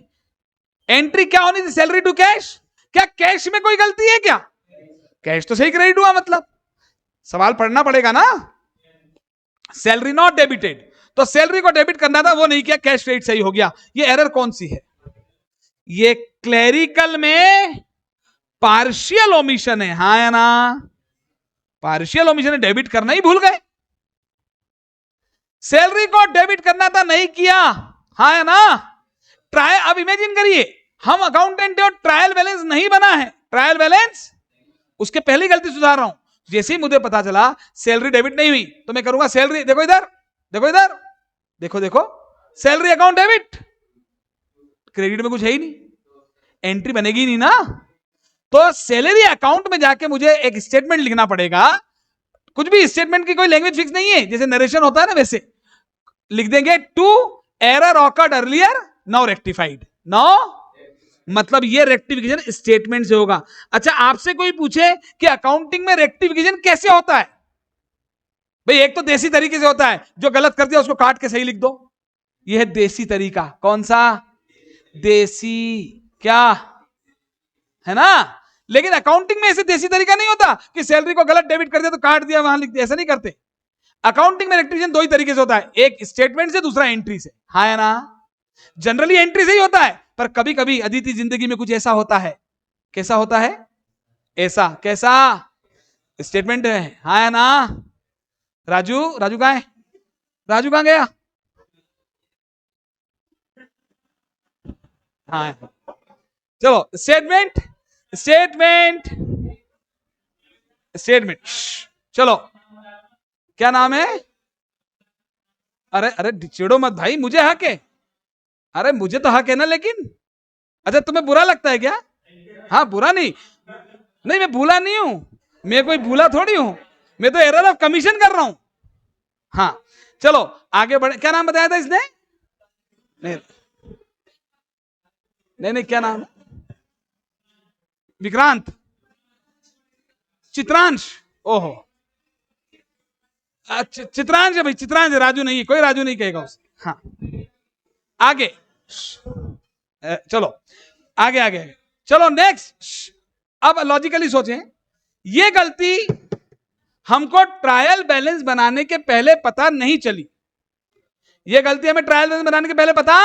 Speaker 1: एंट्री क्या होनी थी? Salary to cash. क्या कैश में कोई गलती है क्या? कैश तो सही क्रेडिट हुआ, मतलब सवाल पढ़ना पड़ेगा ना। सैलरी नॉट डेबिटेड, तो सैलरी को डेबिट करना था वो नहीं किया, कैश क्रेडिट सही हो गया। ये एरर कौन सी है? ये क्लेरिकल में पार्शियल ओमिशन है, हाँ या ना? पार्शियल ओमिशन है, डेबिट करना ही भूल गए। सैलरी को डेबिट करना था, नहीं किया, हाँ या ना? ट्रायल, अब इमेजिन करिए हम अकाउंटेंट है और ट्रायल बैलेंस नहीं बना है, ट्रायल बैलेंस, उसके पहले गलती सुधार रहा हूं। जैसे ही मुझे पता चला सैलरी डेबिट नहीं हुई तो मैं करूंगा सैलरी, देखो इधर, देखो इधर, देखो देखो, सैलरी अकाउंट डेबिट, क्रेडिट में कुछ है ही नहीं, एंट्री बनेगी नहीं ना। तो सैलरी अकाउंट में जाके मुझे एक स्टेटमेंट लिखना पड़ेगा। कुछ भी, स्टेटमेंट की कोई लैंग्वेज फिक्स नहीं है, जैसे नरेशन होता है ना वैसे लिख देंगे, to error occurred earlier now rectified. Now मतलब ये रेक्टिफिकेशन स्टेटमेंट से होगा। अच्छा, आपसे कोई पूछे कि अकाउंटिंग में रेक्टिफिकेशन कैसे होता है? भाई एक तो देसी तरीके से होता है, जो गलत कर दिया उसको काट के सही लिख दो, ये है देसी तरीका। कौन सा? देसी, क्या है ना? लेकिन अकाउंटिंग में ऐसे देसी तरीका नहीं होता कि सैलरी को गलत डेबिट कर दिया तो काट दिया वहां लिख दिया, ऐसा नहीं करते। अकाउंटिंग में रेक्टिफिकेशन दो ही तरीके से होता है, एक स्टेटमेंट से, दूसरा एंट्री से, हाँ है ना? जनरली एंट्री से ही होता है, पर कभी कभी अदिति जिंदगी में कुछ ऐसा होता है। कैसा होता है? ऐसा। कैसा? स्टेटमेंट है, हाँ है ना? राजू, राजू कहां है? राजू कहां गया? हाँ, चलो स्टेटमेंट, स्टेटमेंट, स्टेटमेंट। चलो, क्या नाम है? अरे अरे चिड़ो मत भाई, मुझे हक है। अरे मुझे तो हक है ना, लेकिन अच्छा तुम्हें बुरा लगता है क्या? हाँ बुरा नहीं, नहीं मैं भूला नहीं हूं, मैं कोई भूला थोड़ी हूं, मैं तो एरर ऑफ कमीशन कर रहा हूं। हाँ चलो आगे बढ़े। क्या नाम बताया था इसने? नहीं नहीं, नहीं क्या नाम? विक्रांत, चित्रांश, ओहो चित्रांश है भाई, चित्रांश, राजू नहीं, कोई राजू नहीं कहेगा उसे। हाँ आगे, चलो आगे आगे, चलो नेक्स्ट। अब लॉजिकली सोचें, ये गलती हमको ट्रायल बैलेंस बनाने के पहले पता नहीं चली। ये गलती हमें ट्रायल बैलेंस बनाने के पहले पता,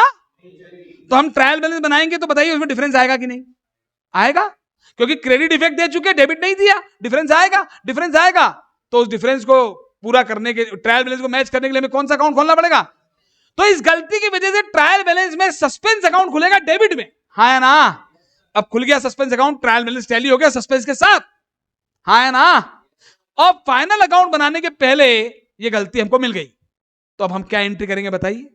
Speaker 1: तो हम ट्रायल बैलेंस बनाएंगे तो बताइए उसमें डिफरेंस आएगा कि नहीं आएगा? क्योंकि क्रेडिट इफेक्ट दे चुके, डेबिट नहीं दिया, डिफरेंस आएगा। डिफरेंस आएगा तो उस डिफरेंस को पूरा करने के, ट्रायल बैलेंस को मैच करने के लिए हमें कौन सा अकाउंट खोलना पड़ेगा? तो इस गलती की वजह से ट्रायल बैलेंस में सस्पेंस अकाउंट खुलेगा डेबिट में, हाँ या ना? अब खुल गया suspense account, trial balance tally हो गया सस्पेंस के साथ, हाँ या ना? और फाइनल अकाउंट बनाने के पहले ये गलती हमको मिल गई, तो अब हम क्या एंट्री करेंगे बताइए?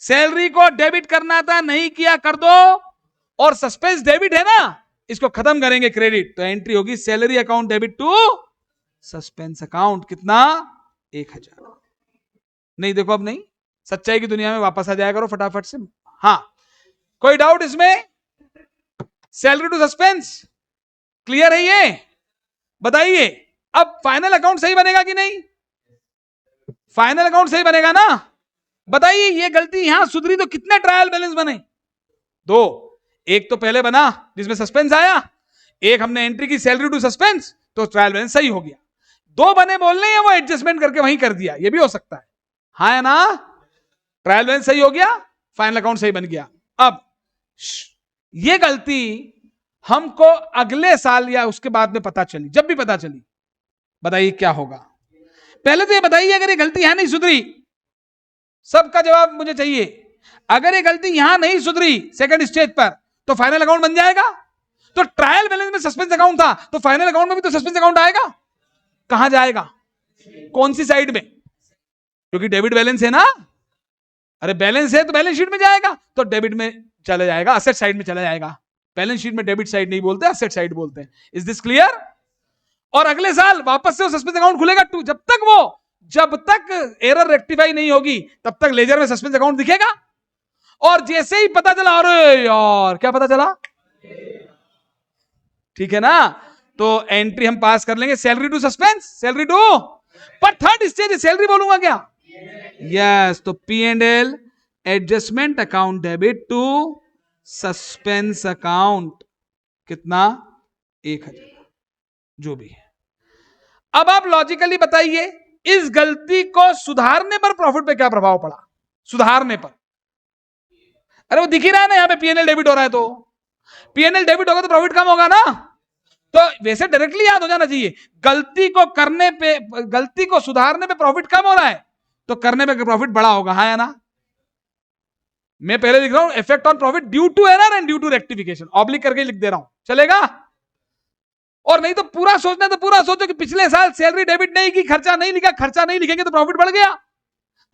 Speaker 1: सैलरी को डेबिट करना था, नहीं किया, कर दो, और सस्पेंस डेबिट है ना, इसको खत्म करेंगे क्रेडिट, तो एंट्री होगी salary account debit to suspense account. कितना? 1000। नहीं देखो, अब नहीं, सच्चाई की दुनिया में वापस आ जाया करो फटाफट से। हाँ, कोई डाउट इसमें? सैलरी टू सस्पेंस क्लियर है ये? बताइए अब फाइनल अकाउंट सही बनेगा कि नहीं? फाइनल अकाउंट सही बनेगा ना? बताइए ये गलती यहां सुधरी तो कितने ट्रायल बैलेंस बने? 2। एक तो पहले बना जिसमें सस्पेंस आया, एक हमने एंट्री की सैलरी टू सस्पेंस, तो ट्रायल बैलेंस सही हो गया। 2 बने बोलने हैं, वो एडजस्टमेंट करके वहीं कर दिया, ये भी हो सकता है, हाँ या ना? ट्रायल बैलेंस सही हो गया, फाइनल अकाउंट सही बन गया। अब ये गलती हमको अगले साल या उसके बाद में पता चली, जब भी पता चली, बताइए क्या होगा? पहले तो ये बताइए, अगर ये गलती यहां नहीं सुधरी, सबका जवाब मुझे चाहिए, अगर ये गलती यहां नहीं सुधरी सेकंड स्टेज पर, तो फाइनल अकाउंट बन जाएगा? तो ट्रायल बैलेंस में सस्पेंस अकाउंट था, तो फाइनल अकाउंट में भी तो सस्पेंस अकाउंट आएगा। कहां जाएगा? कौन सी साइड में? क्योंकि डेबिट बैलेंस है ना, अरे बैलेंस है तो बैलेंस शीट में जाएगा, तो डेबिट में चला जाएगा, असेट साइड में चला जाएगा। बैलेंस शीट में डेबिट साइड नहीं बोलते, असेट साइड बोलते हैं। Is this clear? और अगले साल वापस से वो सस्पेंस अकाउंट खुलेगा टू, जब तक एरर रेक्टिफाई नहीं होगी तब तक लेजर में सस्पेंस अकाउंट दिखेगा। और जैसे ही पता चला, अरे यार क्या पता चला, ठीक है ना, तो एंट्री हम पास कर लेंगे salary to suspense, salary to, पर थर्ड स्टेज सैलरी बोलूंगा क्या? यस, तो P&L adjustment account debit to suspense account. कितना? 1000, जो भी है। अब आप लॉजिकली बताइए, इस गलती को सुधारने पर प्रॉफिट पे क्या प्रभाव पड़ा? सुधारने पर, अरे वो दिख ही रहा है ना, यहां पे P&L डेबिट हो रहा है, तो P&L डेबिट होगा तो प्रॉफिट कम होगा ना। तो वैसे डायरेक्टली याद हो जाना चाहिए, गलती को करने पे, गलती को सुधारने पे प्रॉफिट कम हो रहा है, तो करने पे प्रॉफिट बड़ा होगा, हाँ या ना? मैं पहले लिख रहा हूं effect on profit due to error and due to rectification, oblique करके लिख दे रहा हूं, चलेगा? और नहीं तो पूरा सोचना, तो पूरा सोचो कि पिछले साल सैलरी डेबिट नहीं की, खर्चा नहीं लिखा, खर्चा नहीं लिखेंगे तो प्रॉफिट बढ़ गया,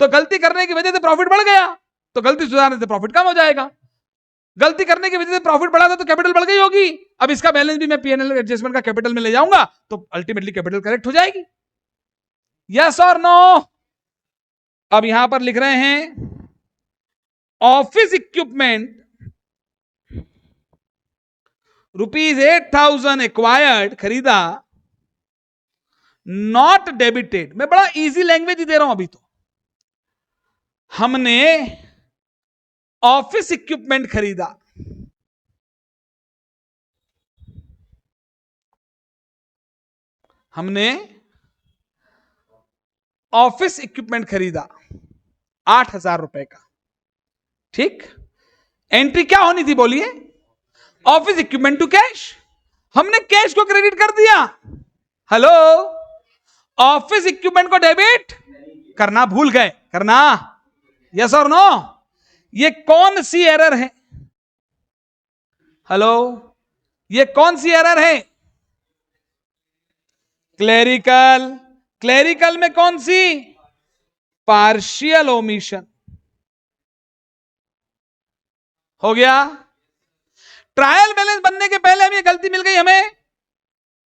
Speaker 1: तो गलती करने की वजह से प्रॉफिट बढ़ गया, तो गलती सुधारने से प्रॉफिट कम हो जाएगा। गलती करने की वजह से प्रॉफिट बढ़ा था तो कैपिटल बढ़ गई होगी, अब इसका बैलेंस भी मैं P&L एडजस्टमेंट का कैपिटल में ले जाऊंगा, तो अल्टीमेटली कैपिटल करेक्ट हो जाएगी। यस और नो? अब यहां पर लिख रहे हैं ऑफिस इक्विपमेंट ₹8,000 एक्वायर्ड, खरीदा, नॉट डेबिटेड। मैं बड़ा इजी लैंग्वेज ही दे रहा हूं अभी, तो हमने ऑफिस इक्विपमेंट खरीदा, हमने ऑफिस इक्विपमेंट खरीदा 8,000 रुपए का, ठीक? एंट्री क्या होनी थी बोलिए? ऑफिस इक्विपमेंट टू कैश, हमने कैश को क्रेडिट कर दिया। हेलो, ऑफिस इक्विपमेंट को डेबिट करना भूल गए, करना, यस और नो? ये कौन सी एरर है? हेलो, ये कौन सी एरर है? क्लेरिकल। क्लेरिकल में कौन सी? Partial omission. हो गया? ट्रायल बैलेंस बनने के पहले हमें गलती मिल गई, हमें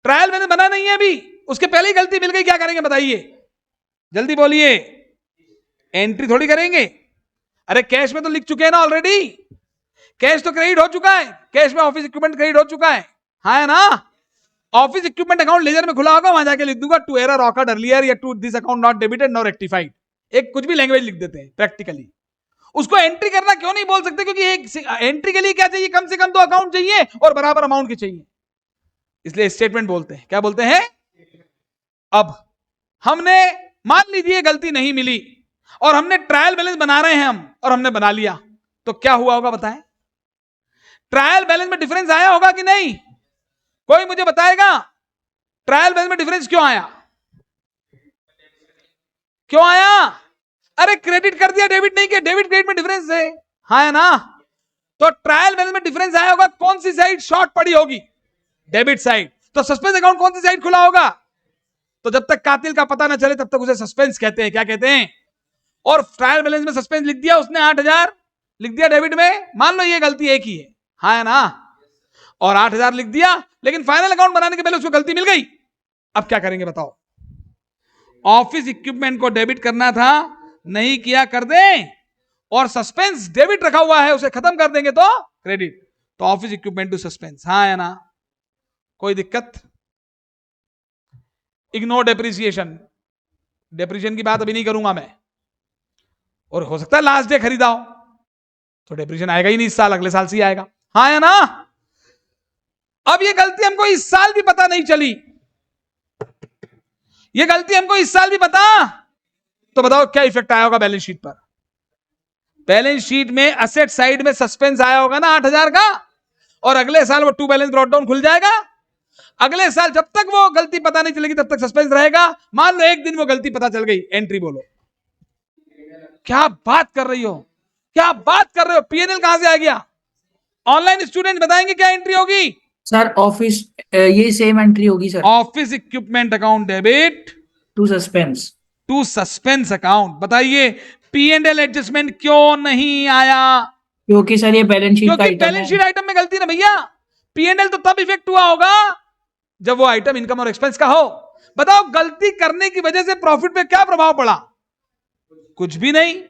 Speaker 1: ट्रायल बैलेंस बना नहीं है अभी, उसके पहले ही गलती मिल गई, क्या करेंगे बताइए? जल्दी बोलिए। एंट्री थोड़ी करेंगे, अरे कैश में तो लिख चुके हैं ना ऑलरेडी, कैश तो क्रेडिट हो चुका है, कैश में ऑफिस इक्विपमेंट क्रेडिट हो चुका है, हाँ है ना? ऑफिस इक्विपमेंट अकाउंट लेजर में खुला होगा, वहां जाके लिख दूंगा टू एरर ऑकर्ड अर्लियर या to this account not debited no rectified, एक कुछ भी लैंग्वेज लिख देते हैं प्रैक्टिकली। उसको एंट्री करना क्यों नहीं बोल सकते? क्योंकि एक एंट्री के लिए क्या चाहिए? कम से कम 2 अकाउंट चाहिए और बराबर अमाउंट के चाहिए, इसलिए स्टेटमेंट बोलते हैं। क्या बोलते हैं? अब हमने मान लीजिए गलती नहीं मिली और हमने ट्रायल बैलेंस बना रहे हैं हम, और हमने बना लिया, तो क्या हुआ होगा बताएं? ट्रायल बैलेंस में डिफरेंस आया होगा कि नहीं? कोई मुझे बताएगा ट्रायल बैलेंस में डिफरेंस क्यों आया? क्यों आया? अरे क्रेडिट कर दिया, डेबिट नहीं किया, डेबिट क्रेडिट में डिफरेंस है, हाँ है ना? तो ट्रायल बैलेंस में डिफरेंस आया होगा, कौन सी साइड शॉर्ट पड़ी होगी? Debit side. तो सस्पेंस अकाउंट कौन सी साइड खुला होगा? तो जब तक कातिल का पता ना चले तब तक उसे सस्पेंस कहते हैं। क्या कहते हैं? और ट्रायल बैलेंस में सस्पेंस लिख दिया उसने, 8,000 लिख दिया डेबिट में, मान लो ये गलती एक ही है, हाँ है ना? और 8,000 लिख दिया, लेकिन फाइनल अकाउंट बनाने के पहले उसको गलती मिल गई। अब क्या करेंगे बताओ? ऑफिस इक्विपमेंट को डेबिट करना था, नहीं किया, कर दें, और सस्पेंस डेबिट रखा हुआ है उसे खत्म कर देंगे तो क्रेडिट। तो ऑफिस इक्विपमेंट टू सस्पेंस, हाँ है ना? कोई दिक्कत? इग्नोर डेप्रिसिएशन, डेप्रिसिएशन की बात अभी नहीं करूंगा मैं, और हो सकता है लास्ट डे खरीदा हो तो डेप्रिसिएशन आएगा ही नहीं इस साल, अगले साल से ही आएगा, हाँ है ना? अब ये गलती हमको इस साल भी पता नहीं चली, ये गलती हमको इस साल भी पता, तो बताओ क्या इफेक्ट आया होगा बैलेंस शीट पर? बैलेंस शीट में असेट साइड में सस्पेंस आया होगा ना 8,000 का, और अगले साल वो टू बैलेंस ब्रॉट डाउन खुल जाएगा। अगले साल जब तक वो गलती पता नहीं चलेगी तब तक सस्पेंस रहेगा। मान लो एक दिन वो गलती पता चल गई, एंट्री बोलो। क्या बात कर रही हो, क्या बात कर रहे हो? पीएनएल कहां से आ गया? ऑनलाइन स्टूडेंट बताएंगे क्या एंट्री होगी?
Speaker 2: सर ऑफिस, ये सेम एंट्री होगी sir.
Speaker 1: Office equipment account debit
Speaker 2: to suspense.
Speaker 1: To suspense account. बताइए पीएनएल एडजस्टमेंट क्यों नहीं आया?
Speaker 2: क्योंकि सर ये बैलेंस शीट का
Speaker 1: क्योंकि
Speaker 2: आइटम
Speaker 1: बैलेंस
Speaker 2: है।
Speaker 1: शीट आइटम में गलती ना भैया, पीएनएल तो तब इफेक्ट हुआ होगा जब वो आइटम इनकम और एक्सपेंस का हो। बताओ गलती करने की वजह से प्रॉफिट पे क्या प्रभाव पड़ा? कुछ भी नहीं।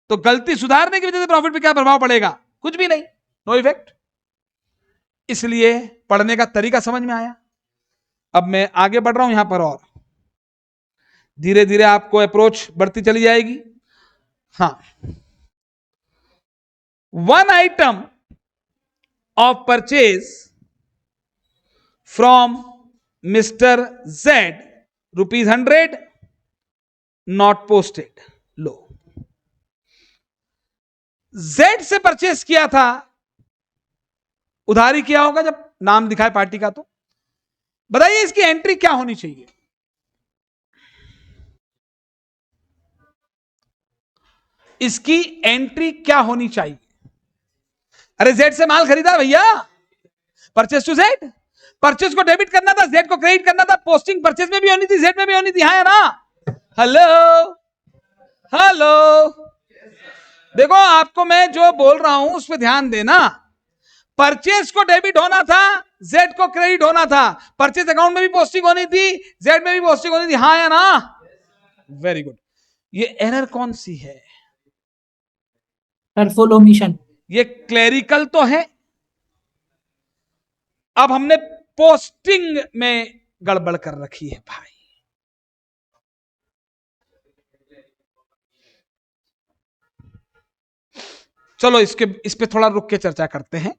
Speaker 1: तो गलती सुधारने की वजह से प्रॉफिट पे क्या प्रभाव पड़ेगा? कुछ भी नहीं, नो इफेक्ट। इसलिए पढ़ने का तरीका समझ में आया। अब मैं आगे बढ़ रहा हूं यहां पर, और धीरे धीरे आपको अप्रोच बढ़ती चली जाएगी। हाँ, one item of purchase from mister Z ₹100 not posted. Low, Z से परचेस किया था, उधारी किया होगा जब नाम दिखाए पार्टी का, तो बताइए इसकी एंट्री क्या होनी चाहिए? इसकी एंट्री क्या होनी चाहिए? अरे जेड से माल खरीदा भैया, परचेस टू जेड, परचेस को डेबिट करना था, जेड को क्रेडिट करना था, पोस्टिंग परचेस में भी होनी थी, जेड में भी होनी थी, हाँ ना? हेलो हेलो, देखो आपको मैं जो बोल रहा हूं उस पर ध्यान देना। परचेस को डेबिट होना था, जेड को क्रेडिट होना था, परचेस अकाउंट में भी पोस्टिंग होनी थी, जेड में भी पोस्टिंग होनी थी, हाँ या ना? Very good. ये एरर कौन सी है?
Speaker 2: Sir full omission.
Speaker 1: ये क्लेरिकल तो है। अब हमने पोस्टिंग में गड़बड़ कर रखी है भाई। चलो इस पे थोड़ा रुक के चर्चा करते हैं।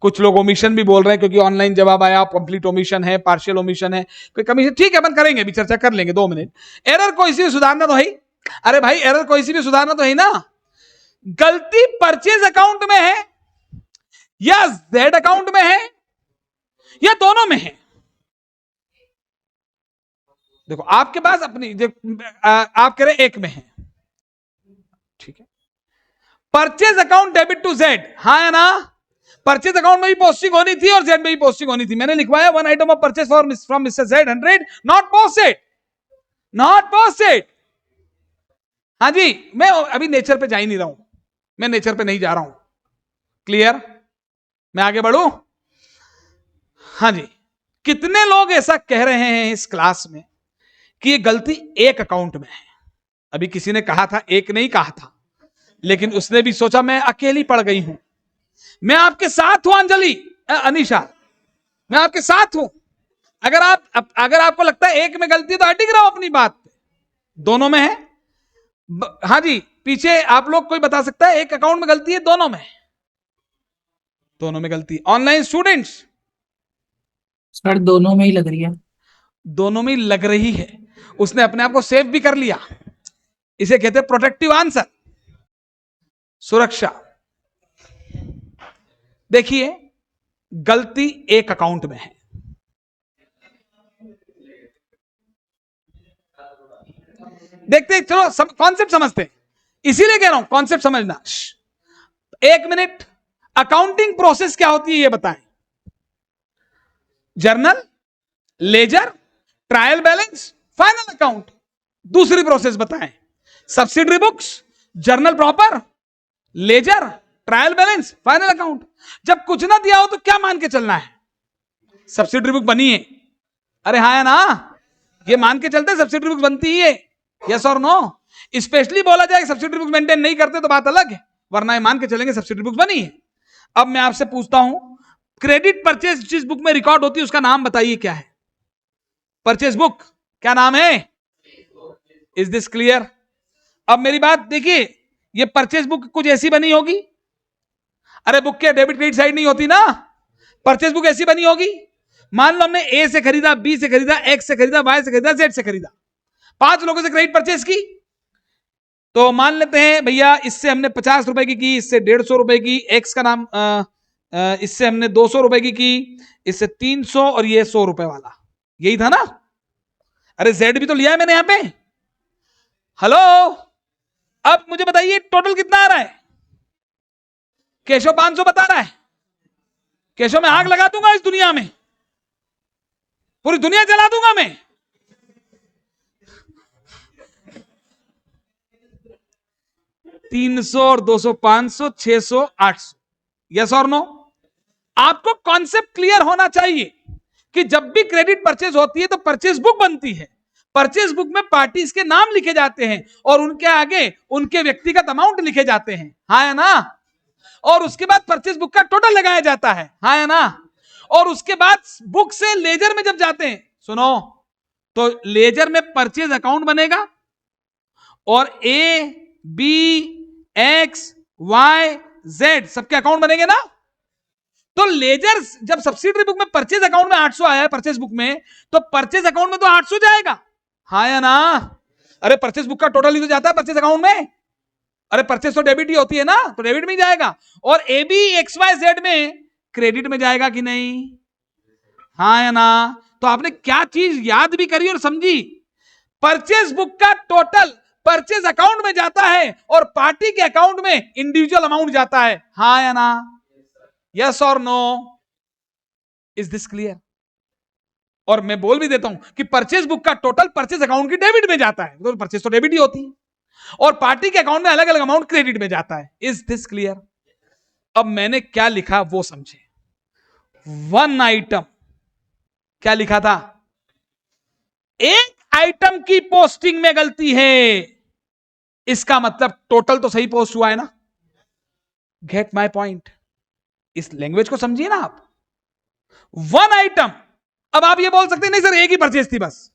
Speaker 1: कुछ लोग ओमिशन भी बोल रहे हैं, क्योंकि ऑनलाइन जवाब आया कंप्लीट ओमिशन है, पार्शियल ओमिशन है, कोई कमीशन। ठीक है, अपन करेंगे, भी चर्चा कर लेंगे 2 मिनट। एरर को इसी में सुधारना तो है। अरे भाई एरर को इसी में सुधारना तो है ना। गलती परचेज अकाउंट में है या जेड अकाउंट में है या दोनों में है? देखो आपके पास अपनी आप कह रहे एक में है, ठीक है। Purchase account debit to Z, हाँ या ना? परचेज अकाउंट में भी पोस्टिंग होनी थी और जेड में भी पोस्टिंग होनी थी। मैंने लिखवाया one item of purchase from mister Z 100 not posted, not posted. हाँ जी, मैं अभी नेचर पे जा ही नहीं रहा हूं, मैं नेचर पे नहीं जा रहा हूं। क्लियर? मैं आगे बढ़ूं? हाँ जी। कितने लोग ऐसा कह रहे हैं इस क्लास में कि ये गलती एक अकाउंट में है? अभी किसी ने कहा था, एक नहीं कहा था, लेकिन उसने भी सोचा मैं अकेली पड़ गई हूं। मैं आपके साथ हूं अंजलि, अनीशा, मैं आपके साथ हूं। अगर आपको लगता है एक में गलती तो अटिक रहो अपनी बात पे, दोनों में है। हाँ जी, पीछे आप लोग कोई बता सकता है एक अकाउंट में गलती है, दोनों में? दोनों में गलती। Online students?
Speaker 2: सर दोनों में ही लग रही है।
Speaker 1: दोनों में लग रही है, उसने अपने आप को सेव भी कर लिया। इसे कहते हैं प्रोटेक्टिव आंसर, सुरक्षा। देखिए गलती एक अकाउंट में है, देखते चलो कॉन्सेप्ट समझते हैं, इसीलिए कह रहा हूं कॉन्सेप्ट समझना। एक मिनट, अकाउंटिंग प्रोसेस क्या होती है ये बताएं। Journal, ledger, trial balance, final account. दूसरी प्रोसेस बताएं। Subsidiary books, journal proper, ledger, trial balance, final account. जब कुछ ना दिया हो तो क्या मान के चलना है? सब्सिडरी बुक बनी है, अरे हाँ है ना, ये मान के चलते सब्सिडरी बुक बनती ही है, यस और नो। स्पेशली बोला जाए सब्सिडरी बुक मेंटेन नहीं करते तो बात अलग है, वरना ये मान के चलेंगे सब्सिडरी बुक बनी है। अब मैं आपसे पूछता हूं, क्रेडिट परचेज जिस बुक में रिकॉर्ड होती है उसका नाम बताइए क्या है? परचेज बुक, क्या नाम है? Is this clear? अब मेरी बात देखिए, ये परचेज बुक कुछ ऐसी बनी होगी, अरे बुक के डेबिट क्रेडिट साइड नहीं होती ना, परचेज बुक ऐसी बनी होगी। मान लो हमने ए से खरीदा, बी से खरीदा, एक्स से खरीदा, वाई से खरीदा, जेड से खरीदा, 5 लोगों से क्रेडिट परचेज की। तो मान लेते हैं भैया इससे हमने 50 रुपए की, इससे 150 रुपए की, एक्स का नाम इससे हमने 200 रुपए की, इससे 300 और ये 100 रुपए वाला, यही था ना? अरे जेड भी तो लिया है मैंने यहां पे। हेलो, अब मुझे बताइए टोटल कितना आ रहा है? केशव 500 बता रहा है। केशव मैं आग लगा दूंगा इस दुनिया में, पूरी दुनिया जला दूंगा मैं। $300 और 200, 500, 600, 800, यस और नो? आपको कॉन्सेप्ट क्लियर होना चाहिए कि जब भी क्रेडिट परचेज होती है तो परचेज बुक बनती है। परचेज बुक में पार्टीज के नाम लिखे जाते हैं और उनके आगे उनके व्यक्तिगत अमाउंट लिखे जाते हैं, हाँ या ना? और उसके बाद परचेज बुक का टोटल लगाया जाता है, हाँ या ना? और उसके बाद बुक से लेजर में जब जाते हैं, सुनो, तो लेजर में परचेज अकाउंट बनेगा और A, B, X, Y, Z सबके अकाउंट बनेंगे ना। तो लेजर जब सब्सिडरी बुक में परचेज अकाउंट में 800 आया है परचेज बुक में, तो परचेज अकाउंट में तो 800 जाएगा, हाँ या ना? अरे परचेज बुक का टोटल ही तो जाता है परचेज अकाउंट में, अरे परचेज तो डेबिट ही होती है ना, तो डेबिट में ही जाएगा। और A B X Y Z में क्रेडिट में जाएगा कि नहीं, हाँ या ना? तो आपने क्या चीज याद भी करी और समझी? परचेज बुक का टोटल परचेज अकाउंट में जाता है और पार्टी के अकाउंट में इंडिविजुअल अमाउंट जाता है, हाँ या ना? यस और नो? Is this clear? और मैं बोल भी देता हूं कि परचेज बुक का टोटल परचेज अकाउंट की डेबिट में जाता है, तो परचेज तो डेबिट ही होती है, और पार्टी के अकाउंट में अलग अलग अमाउंट क्रेडिट में जाता है। Is this clear? अब मैंने क्या लिखा वो समझे। वन आइटम, क्या लिखा था? एक आइटम की पोस्टिंग में गलती है, इसका मतलब टोटल तो सही पोस्ट हुआ है ना। Gate my point? इस लैंग्वेज को समझिए ना आप। वन आइटम, अब आप ये बोल सकते हैं नहीं सर एक ही परचेज थी, बस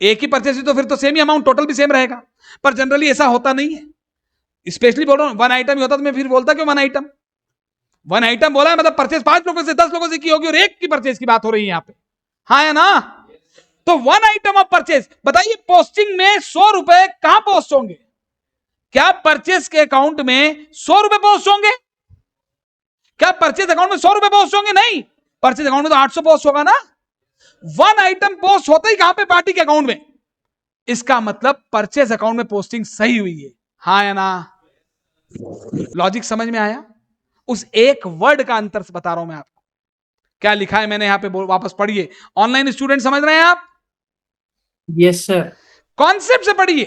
Speaker 1: एक ही परचेज थी तो फिर तो सेम ही अमाउंट, टोटल भी सेम रहेगा, पर जनरली ऐसा होता नहीं है। स्पेशली बोल रहा हूं वन आइटम ही होता तो मैं फिर बोलता क्यों वन आइटम? वन आइटम बोला है मतलब परचेज 5 लोगों से 10 लोगों से की होगी और एक की परचेज की बात हो रही है यहां पे, हाँ या ना? तो वन आइटम ऑफ परचेज, बताइए पोस्टिंग में 100 रुपए कहां पोस्ट होंगे? क्या परचेज के अकाउंट में 100 रुपए पोस्ट होंगे? क्या परचेज अकाउंट में 100 रुपए पोस्ट होंगे? नहीं, परचेज अकाउंट में तो 800 पोस्ट होगा ना। वन आइटम पोस्ट होता ही कहां पे? पार्टी के अकाउंट में। इसका मतलब परचेज अकाउंट में पोस्टिंग सही हुई है, हाँ या ना? लॉजिक समझ में आया? उस एक वर्ड का अंतर बता रहा हूं मैं आपको। क्या लिखा है मैंने यहां पे, वापस पढ़िए। ऑनलाइन स्टूडेंट समझ रहे हैं आप?
Speaker 2: Yes sir.
Speaker 1: कॉन्सेप्ट से पढ़िए।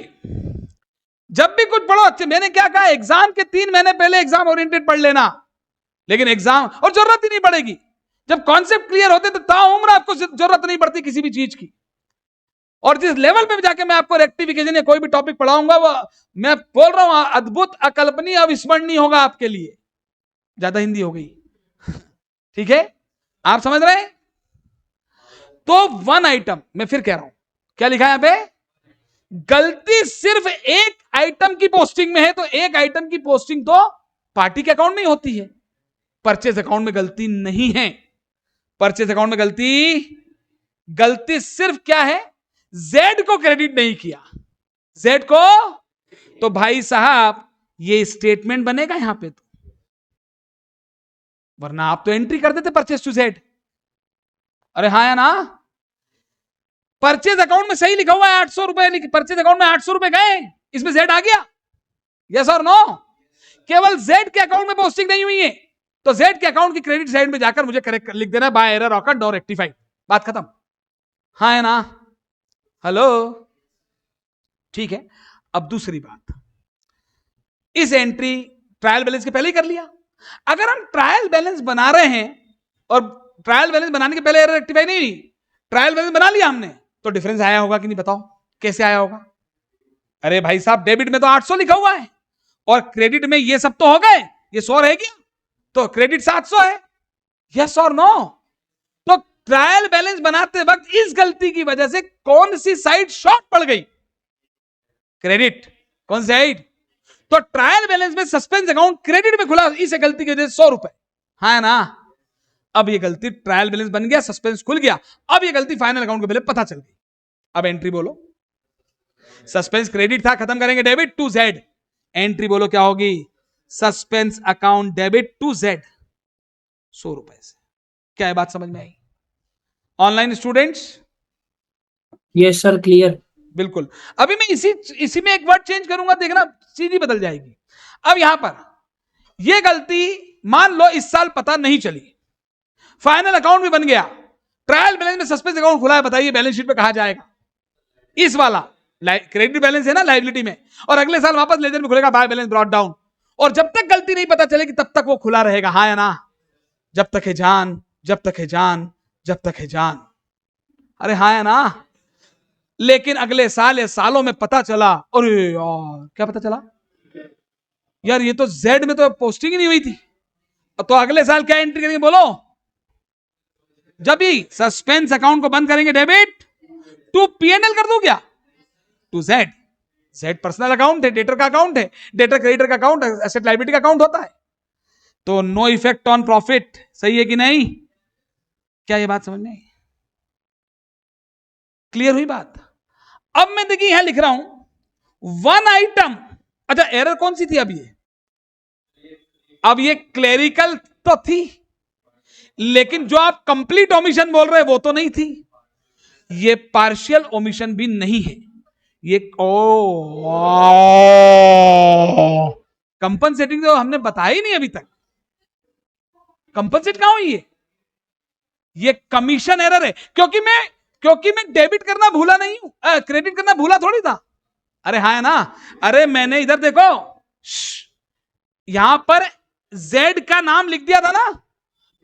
Speaker 1: जब भी कुछ पढ़ो, अच्छे, मैंने क्या कहा, एग्जाम के 3 महीने पहले एग्जाम ओरिएंटेड पढ़ लेना, लेकिन एग्जाम और जरूरत ही नहीं पड़ेगी। जब कॉन्सेप्ट क्लियर होते तो ताउम्र आपको जरूरत नहीं पड़ती किसी भी चीज की। और जिस लेवल पे जाके मैं आपको रेक्टिफिकेशन या कोई भी टॉपिक पढ़ाऊंगा, वो मैं बोल रहा हूं अद्भुत, अकल्पनीय, अविस्मरणीय होगा आपके लिए। ज्यादा हिंदी हो गई, ठीक है? आप समझ रहे हैं? तो वन आइटम, मैं फिर कह रहा हूं, क्या लिखा है यहां पे? गलती सिर्फ एक आइटम की पोस्टिंग में है, तो एक आइटम की पोस्टिंग तो पार्टी के अकाउंट में ही होती है, परचेज अकाउंट में गलती नहीं है। परचेज अकाउंट में गलती गलती सिर्फ क्या है, जेड को क्रेडिट नहीं किया, जेड को। तो भाई साहब ये स्टेटमेंट बनेगा यहां पे तो, वरना आप तो एंट्री कर देते परचेज टू जेड। अरे हाँ या ना, परचेज अकाउंट में सही लिखा हुआ है 800 रुपए, परचेज अकाउंट में 800 रुपए गए, इसमें जेड आ गया, यस और नो। केवल जेड के अकाउंट में पोस्टिंग नहीं हुई है, तो जेड के अकाउंट की क्रेडिट साइड में जाकर मुझे करेक्ट लिख देना, by error occur no rectified, बात खत्म। हाँ है ना, हेलो, ठीक है। अब दूसरी बात, इस एंट्री ट्रायल बैलेंस के पहले ही कर लिया। अगर हम ट्रायल बैलेंस बना रहे हैं और ट्रायल बैलेंस बनाने के पहले एरर रेक्टिफाई नहीं हुई, ट्रायल बैलेंस बना लिया हमने, तो डिफरेंस आया होगा कि नहीं, बताओ कैसे आया होगा। अरे भाई साहब डेबिट में तो 800 लिखा हुआ है और क्रेडिट में ये सब तो हो गए, ये 100 रह गया, तो क्रेडिट 700 है, यस और नो। तो ट्रायल बैलेंस बनाते वक्त इस गलती की वजह से कौन सी साइड शॉर्ट पड़ गई, क्रेडिट, कौन सी साइड। तो ट्रायल बैलेंस में सस्पेंस अकाउंट क्रेडिट में खुला, इस गलती की वजह से 100 रुपए, हाँ ना। अब ये गलती, ट्रायल बैलेंस बन गया, सस्पेंस खुल गया, अब ये गलती फाइनल अकाउंट के पहले पता चल गई। अब एंट्री बोलो, सस्पेंस क्रेडिट था, खत्म करेंगे डेबिट टू जेड, एंट्री बोलो क्या होगी, suspense account debit to Z 100 रुपए से। क्या है बात समझ में आई online students?
Speaker 2: Yes sir, clear.
Speaker 1: बिल्कुल। अभी मैं इसी में एक वर्ड चेंज करूंगा, देखना सीधी बदल जाएगी। अब यहां पर यह गलती मान लो इस साल पता नहीं चली, फाइनल अकाउंट भी बन गया, ट्रायल बैलेंस में सस्पेंस अकाउंट खुला है, बताइए बैलेंस शीट पे कहां जाएगा, इस वाला क्रेडिट बैलेंस है ना लायबिलिटी में, और अगले साल वापस लेजर में खुलेगा बाय बैलेंस ब्रॉट डाउन, और जब तक गलती नहीं पता चलेगी तब तक वो खुला रहेगा, हाँ या ना। जब तक है जान, जब तक है जान, जब तक है जान, अरे हाँ या ना। लेकिन अगले साल या सालों में पता चला, अरे यार क्या पता चला, यार ये तो जेड में तो पोस्टिंग ही नहीं हुई थी, तो अगले साल क्या एंट्री करेंगे बोलो, जब भी सस्पेंस अकाउंट को बंद करेंगे डेबिट टू पीएनएल कर दो, क्या to Z, Z personal account है, डेटर का अकाउंट है, डेटर क्रेडिटर का अकाउंट है, एसेट लायबिलिटी का अकाउंट होता है, तो नो इफेक्ट ऑन प्रॉफिट, सही है कि नहीं, क्या ये बात समझ में आई, क्लियर हुई बात। अब मैं देखिए यहां लिख रहा हूं वन आइटम, अच्छा एरर कौन सी थी अब ये क्लेरिकल तो थी, लेकिन जो आप कंप्लीट ओमिशन बोल रहे हैं वो तो नहीं थी, ये पार्शियल ओमिशन भी नहीं है, ये कंपनसेटिंग तो हमने बताया ही नहीं अभी तक, कंपनसेट कहां हुई ये कमीशन एरर है, क्योंकि मैं डेबिट करना भूला नहीं हूं, क्रेडिट करना भूला थोड़ी था, अरे हाँ है ना। अरे मैंने इधर देखो यहां पर जेड का नाम लिख दिया था ना,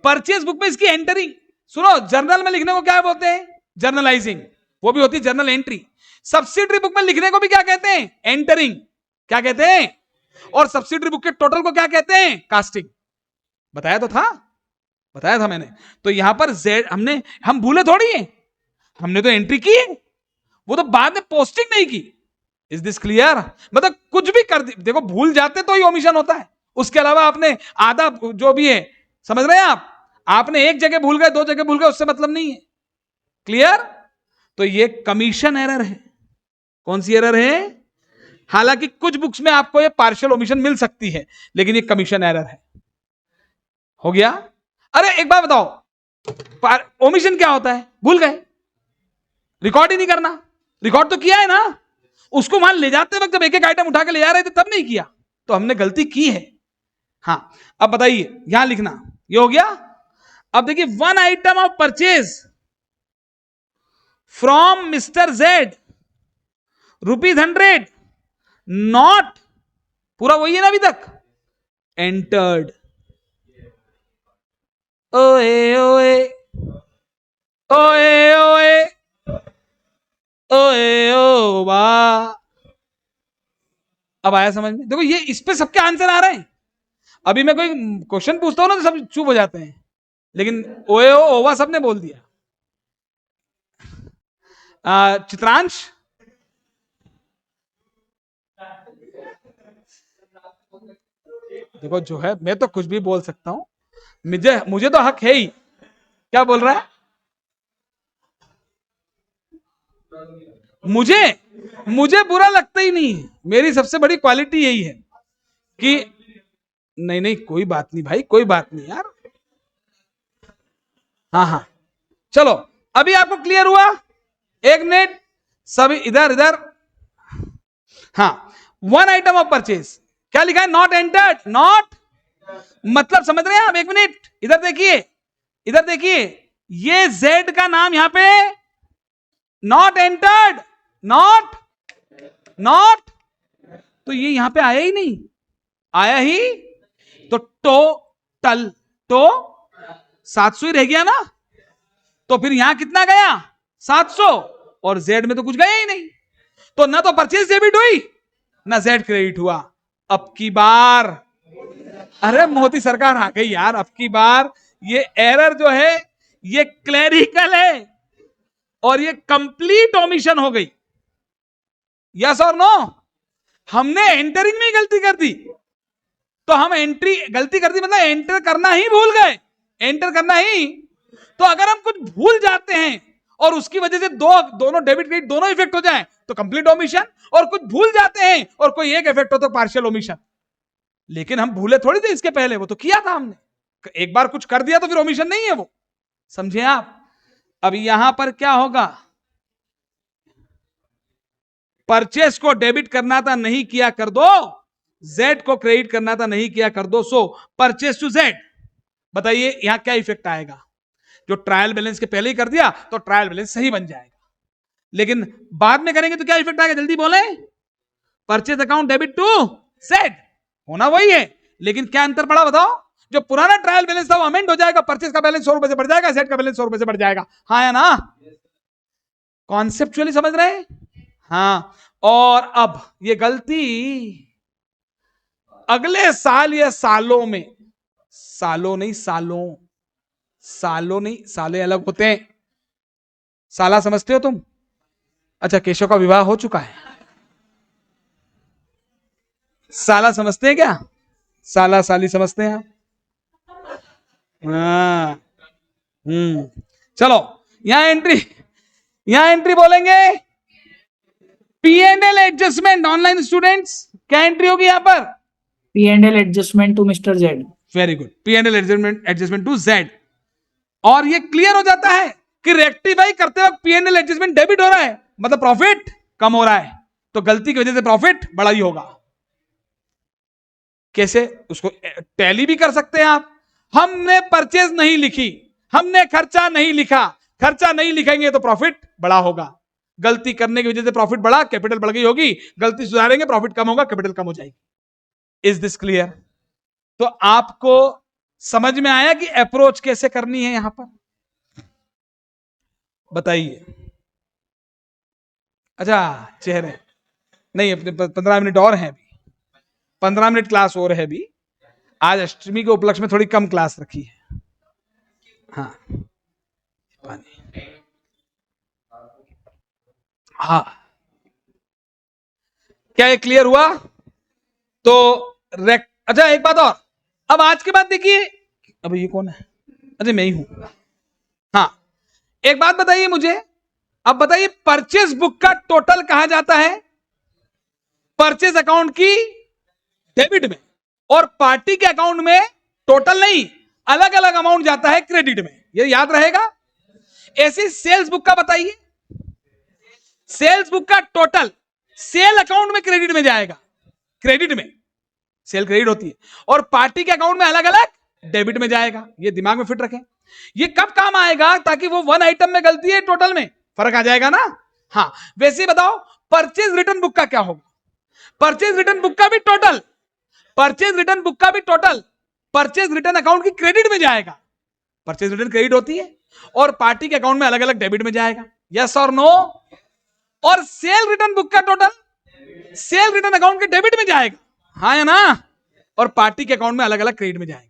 Speaker 1: परचेज बुक में इसकी एंटरिंग, सुनो जर्नल में लिखने को क्या बोलते हैं, जर्नलाइजिंग, वो भी होती है जर्नल एंट्री। सब्सिडरी बुक में लिखने को भी क्या कहते हैं, एंटरिंग, क्या कहते हैं, और सब्सिडरी बुक के टोटल को क्या कहते हैं, कास्टिंग, बताया तो था, बताया था मैंने। तो यहां पर जेड हम भूले थोड़ी है, हमने तो एंट्री की है, वो तो बाद में पोस्टिंग नहीं की, इज दिस क्लियर। मतलब कुछ भी कर देखो, भूल जाते तो ही ओमिशन होता है, उसके अलावा आपने आधा जो भी है, समझ रहे हैं आप, आपने एक जगह भूल गए, दो जगह भूल गए, उससे मतलब नहीं है, क्लियर। तो ये कमीशन एरर है, कौन सी एरर है, हालांकि कुछ बुक्स में आपको ये पार्शियल ओमिशन मिल सकती है, लेकिन ये कमीशन एरर है, हो गया। अरे एक बात बताओ, ओमिशन क्या होता है, भूल गए, रिकॉर्ड ही नहीं करना, रिकॉर्ड तो किया है ना, उसको वहां ले जाते वक्त जब एक एक आइटम उठा के ले जा रहे थे तब नहीं किया, तो हमने गलती की है। हाँ अब बताइए यहां लिखना, ये हो गया। अब देखिए one item of purchase from mister Z ₹100 not, पूरा वही है ना अभी तक, एंटर्ड, ओए ओए ओए ओए ओए ओ बा, अब आया समझ में। देखो ये इस पे सबके आंसर आ रहे हैं, अभी मैं कोई क्वेश्चन पूछता हूं ना तो सब चुप हो जाते हैं, लेकिन ओए ओ ओवा सबने बोल दिया। चित्रांश देखो जो है, मैं तो कुछ भी बोल सकता हूं, मुझे तो हक है ही, क्या बोल रहा है, मुझे बुरा लगता ही नहीं है। मेरी सबसे बड़ी क्वालिटी यही है कि नहीं कोई बात नहीं भाई, कोई बात नहीं यार। हाँ चलो, अभी आपको क्लियर हुआ? एक मिनट, सभी इधर इधर। हाँ, वन आइटम ऑफ परचेज क्या लिखा है? Not entered. नॉट मतलब समझ रहे हैं आप? एक मिनट इधर देखिए, इधर देखिए, ये Z का नाम यहां पे नॉट एंटर्ड, नॉट तो ये यहां पे आया ही नहीं, आया ही तो टोटल तो 700 ही रह गया ना। तो फिर यहां कितना गया? 700, और Z में तो कुछ गया ही नहीं। तो ना तो परचेज डेबिट हुई ना Z क्रेडिट हुआ। अब की बार, अरे मोदी सरकार आ गई यार, अब की बार ये एरर जो है ये क्लैरिकल है और ये कंप्लीट ओमिशन हो गई। यस और नो? हमने एंटरिंग में गलती कर दी, तो हम गलती कर दी मतलब एंटर करना ही भूल गए, एंटर करना ही। तो अगर हम कुछ भूल जाते हैं और उसकी वजह से दोनों डेबिट क्रेडिट दोनों इफेक्ट हो जाए तो कंप्लीट ओमिशन, और कुछ भूल जाते हैं और कोई एक इफेक्ट हो तो पार्शियल ओमिशन। लेकिन हम भूले थोड़ी थे इसके पहले, वो तो किया था हमने। एक बार कुछ कर दिया तो फिर ओमिशन नहीं है वो, समझे आप? अब यहां पर क्या होगा? परचेस को डेबिट करना था, नहीं किया, कर दो। Z को क्रेडिट करना था, नहीं किया, कर दो। सो परचेस टू Z, बताइए यहां क्या इफेक्ट आएगा? जो ट्रायल बैलेंस के पहले ही कर दिया तो ट्रायल बैलेंस सही बन जाएगा, लेकिन बाद में करेंगे तो क्या इफेक्ट आएगा? जल्दी बोले। Purchase account debit to Z होना वही है, लेकिन क्या अंतर पड़ा बताओ? जो पुराना ट्रायल बैलेंस था वो अमेंड हो जाएगा, परचेज का बैलेंस 100 रुपए से बढ़ जाएगा, Z का बैलेंस 100 रुपए से बढ़ जाएगा। हाँ या ना? कॉन्सेप्चुअली समझ रहे हैं? हाँ। और अब ये गलती अगले साल या सालों में, सालों नहीं साले अलग होते हैं। साला समझते हो तुम? अच्छा, केशव का विवाह हो चुका है, साला समझते हैं क्या? साला साली समझते हैं आप? हाँ। चलो, यहां एंट्री बोलेंगे P&L एडजस्टमेंट। ऑनलाइन स्टूडेंट्स क्या एंट्री होगी यहां पर?
Speaker 2: P&L adjustment to Mr. Z.
Speaker 1: Very good, P&L adjustment to Z। और ये क्लियर हो जाता है कि रेक्टिफाई करते वक्त P&L एडजस्टमेंट डेबिट हो रहा है, मतलब प्रॉफिट कम हो रहा है, तो गलती की वजह से प्रॉफिट बड़ा ही होगा। कैसे? उसको टैली भी कर सकते हैं आप। हमने परचेज नहीं लिखी, हमने खर्चा नहीं लिखा, खर्चा नहीं लिखेंगे तो प्रॉफिट बड़ा होगा। गलती करने की वजह से प्रॉफिट बढ़ा, कैपिटल बढ़ गई होगी, गलती सुधारेंगे प्रॉफिट कम होगा, कैपिटल कम हो जाएगी। Is this clear? तो आपको समझ में आया कि अप्रोच कैसे करनी है यहां पर? बताइए। अच्छा, चेहरे नहीं, अपने 15 मिनट और हैं अभी, 15 मिनट क्लास और है अभी। आज अष्टमी के उपलक्ष्य में थोड़ी कम क्लास रखी है। हाँ, पानी। हाँ, क्या ये क्लियर हुआ? तो अच्छा, एक बात और। अब आज के बाद देखिए, अब ये कौन है? अरे मैं ही हूं। हाँ, एक बात बताइए मुझे, अब बताइए परचेज बुक का टोटल कहां जाता है? परचेज अकाउंट की डेबिट में, और पार्टी के अकाउंट में टोटल नहीं, अलग अलग अमाउंट जाता है क्रेडिट में। ये याद रहेगा। ऐसी सेल्स बुक का बताइए, सेल्स बुक का टोटल सेल अकाउंट में क्रेडिट में जाएगा, क्रेडिट में सेल क्रेडिट होती है, और पार्टी के अकाउंट में अलग अलग डेबिट में जाएगा। ये दिमाग में फिट रखें। ये कब काम आएगा? ताकि वो वन आइटम में गलती है, टोटल में फर्क आ जाएगा ना। हाँ, वैसे ही बताओ परचेज रिटर्न बुक का क्या होगा? परचेज रिटर्न बुक का भी टोटल, परचेज रिटर्न बुक का भी टोटल परचेज रिटर्न अकाउंट की क्रेडिट में जाएगा। परचेज रिटर्न क्रेडिट होती है और पार्टी के अकाउंट में अलग अलग डेबिट में जाएगा। यस और नो? और सेल रिटर्न बुक का टोटल सेल रिटर्न अकाउंट के डेबिट में जाएगा, हाँ या ना? और पार्टी के अकाउंट में अलग अलग क्रेडिट में जाएगा।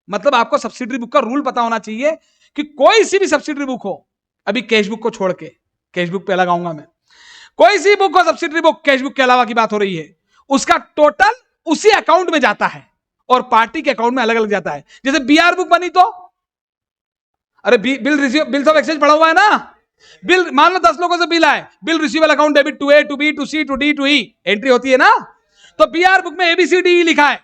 Speaker 1: मतलब आपको सब्सिडरी बुक का रूल पता होना चाहिए कि कोई सी भी सब्सिडरी बुक हो, अभी कैश बुक को छोड़ के, कैश बुक पे अलग आऊंगा मैं, कोई सी बुक हो सब्सिडरी बुक, कैश बुक के अलावा की बात हो रही है, उसका टोटल उसी अकाउंट में जाता है और पार्टी के अकाउंट में अलग अलग जाता है। जैसे बीआर बुक बनी तो, अरे बिल्स ऑफ एक्सचेंज पड़ा हुआ है ना, बिल, मान लो 10 लोगों से बिल आए, bill receivable account debit to A to B to C to D to E, entry होती है ना। तो बीआर बुक में एबीसीडी लिखा है,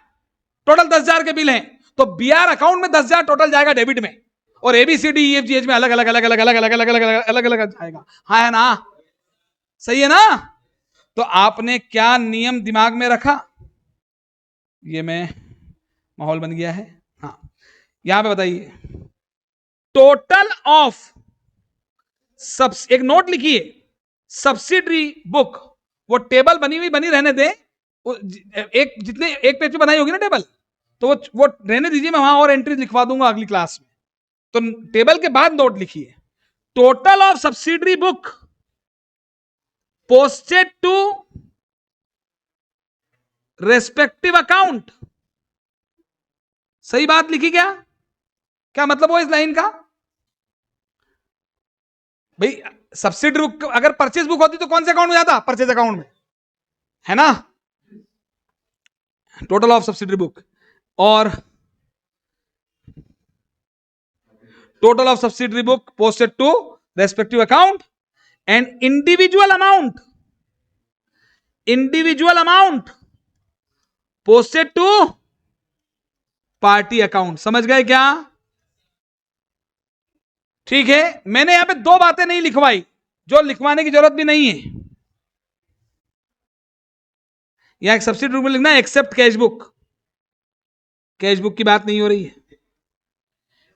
Speaker 1: टोटल 10,000 के बिल हैं, तो बीआर अकाउंट में 10,000 टोटल जाएगा डेबिट में, और एबीसीडी ईएफजीएच में अलग अलग अलग अलग अलग अलग अलग अलग अलग अलग जाएगा। हाँ है ना, सही है ना। तो आपने क्या नियम दिमाग में रखा, ये मैं माहौल बन गया है। हाँ, यहां पे बताइए, टोटल ऑफ सब, एक नोट लिखिए, सब्सिडरी बुक, वो टेबल बनी हुई बनी रहने दें, एक जितने एक पेज पे बनाई होगी ना टेबल, तो वो रहने दीजिए, मैं वहां और एंट्रीज लिखवा दूंगा अगली क्लास में। तो टेबल के बाद नोट लिखिए, total of subsidiary book posted to respective account. सही बात लिखी क्या, क्या मतलब वो इस लाइन का? भाई सब्सिडरी बुक अगर परचेज बुक होती तो कौन से अकाउंट में जाता? परचेज अकाउंट में, है ना। टोटल ऑफ सब्सिडरी बुक और total of subsidiary book posted to respective account and individual amount posted to party account. समझ गए क्या? ठीक है, मैंने यहां पे दो बातें नहीं लिखवाई जो लिखवाने की जरूरत भी नहीं है। यहां एक सब्सिडी बुक में लिखना है except cash book, cash book की बात नहीं हो रही है,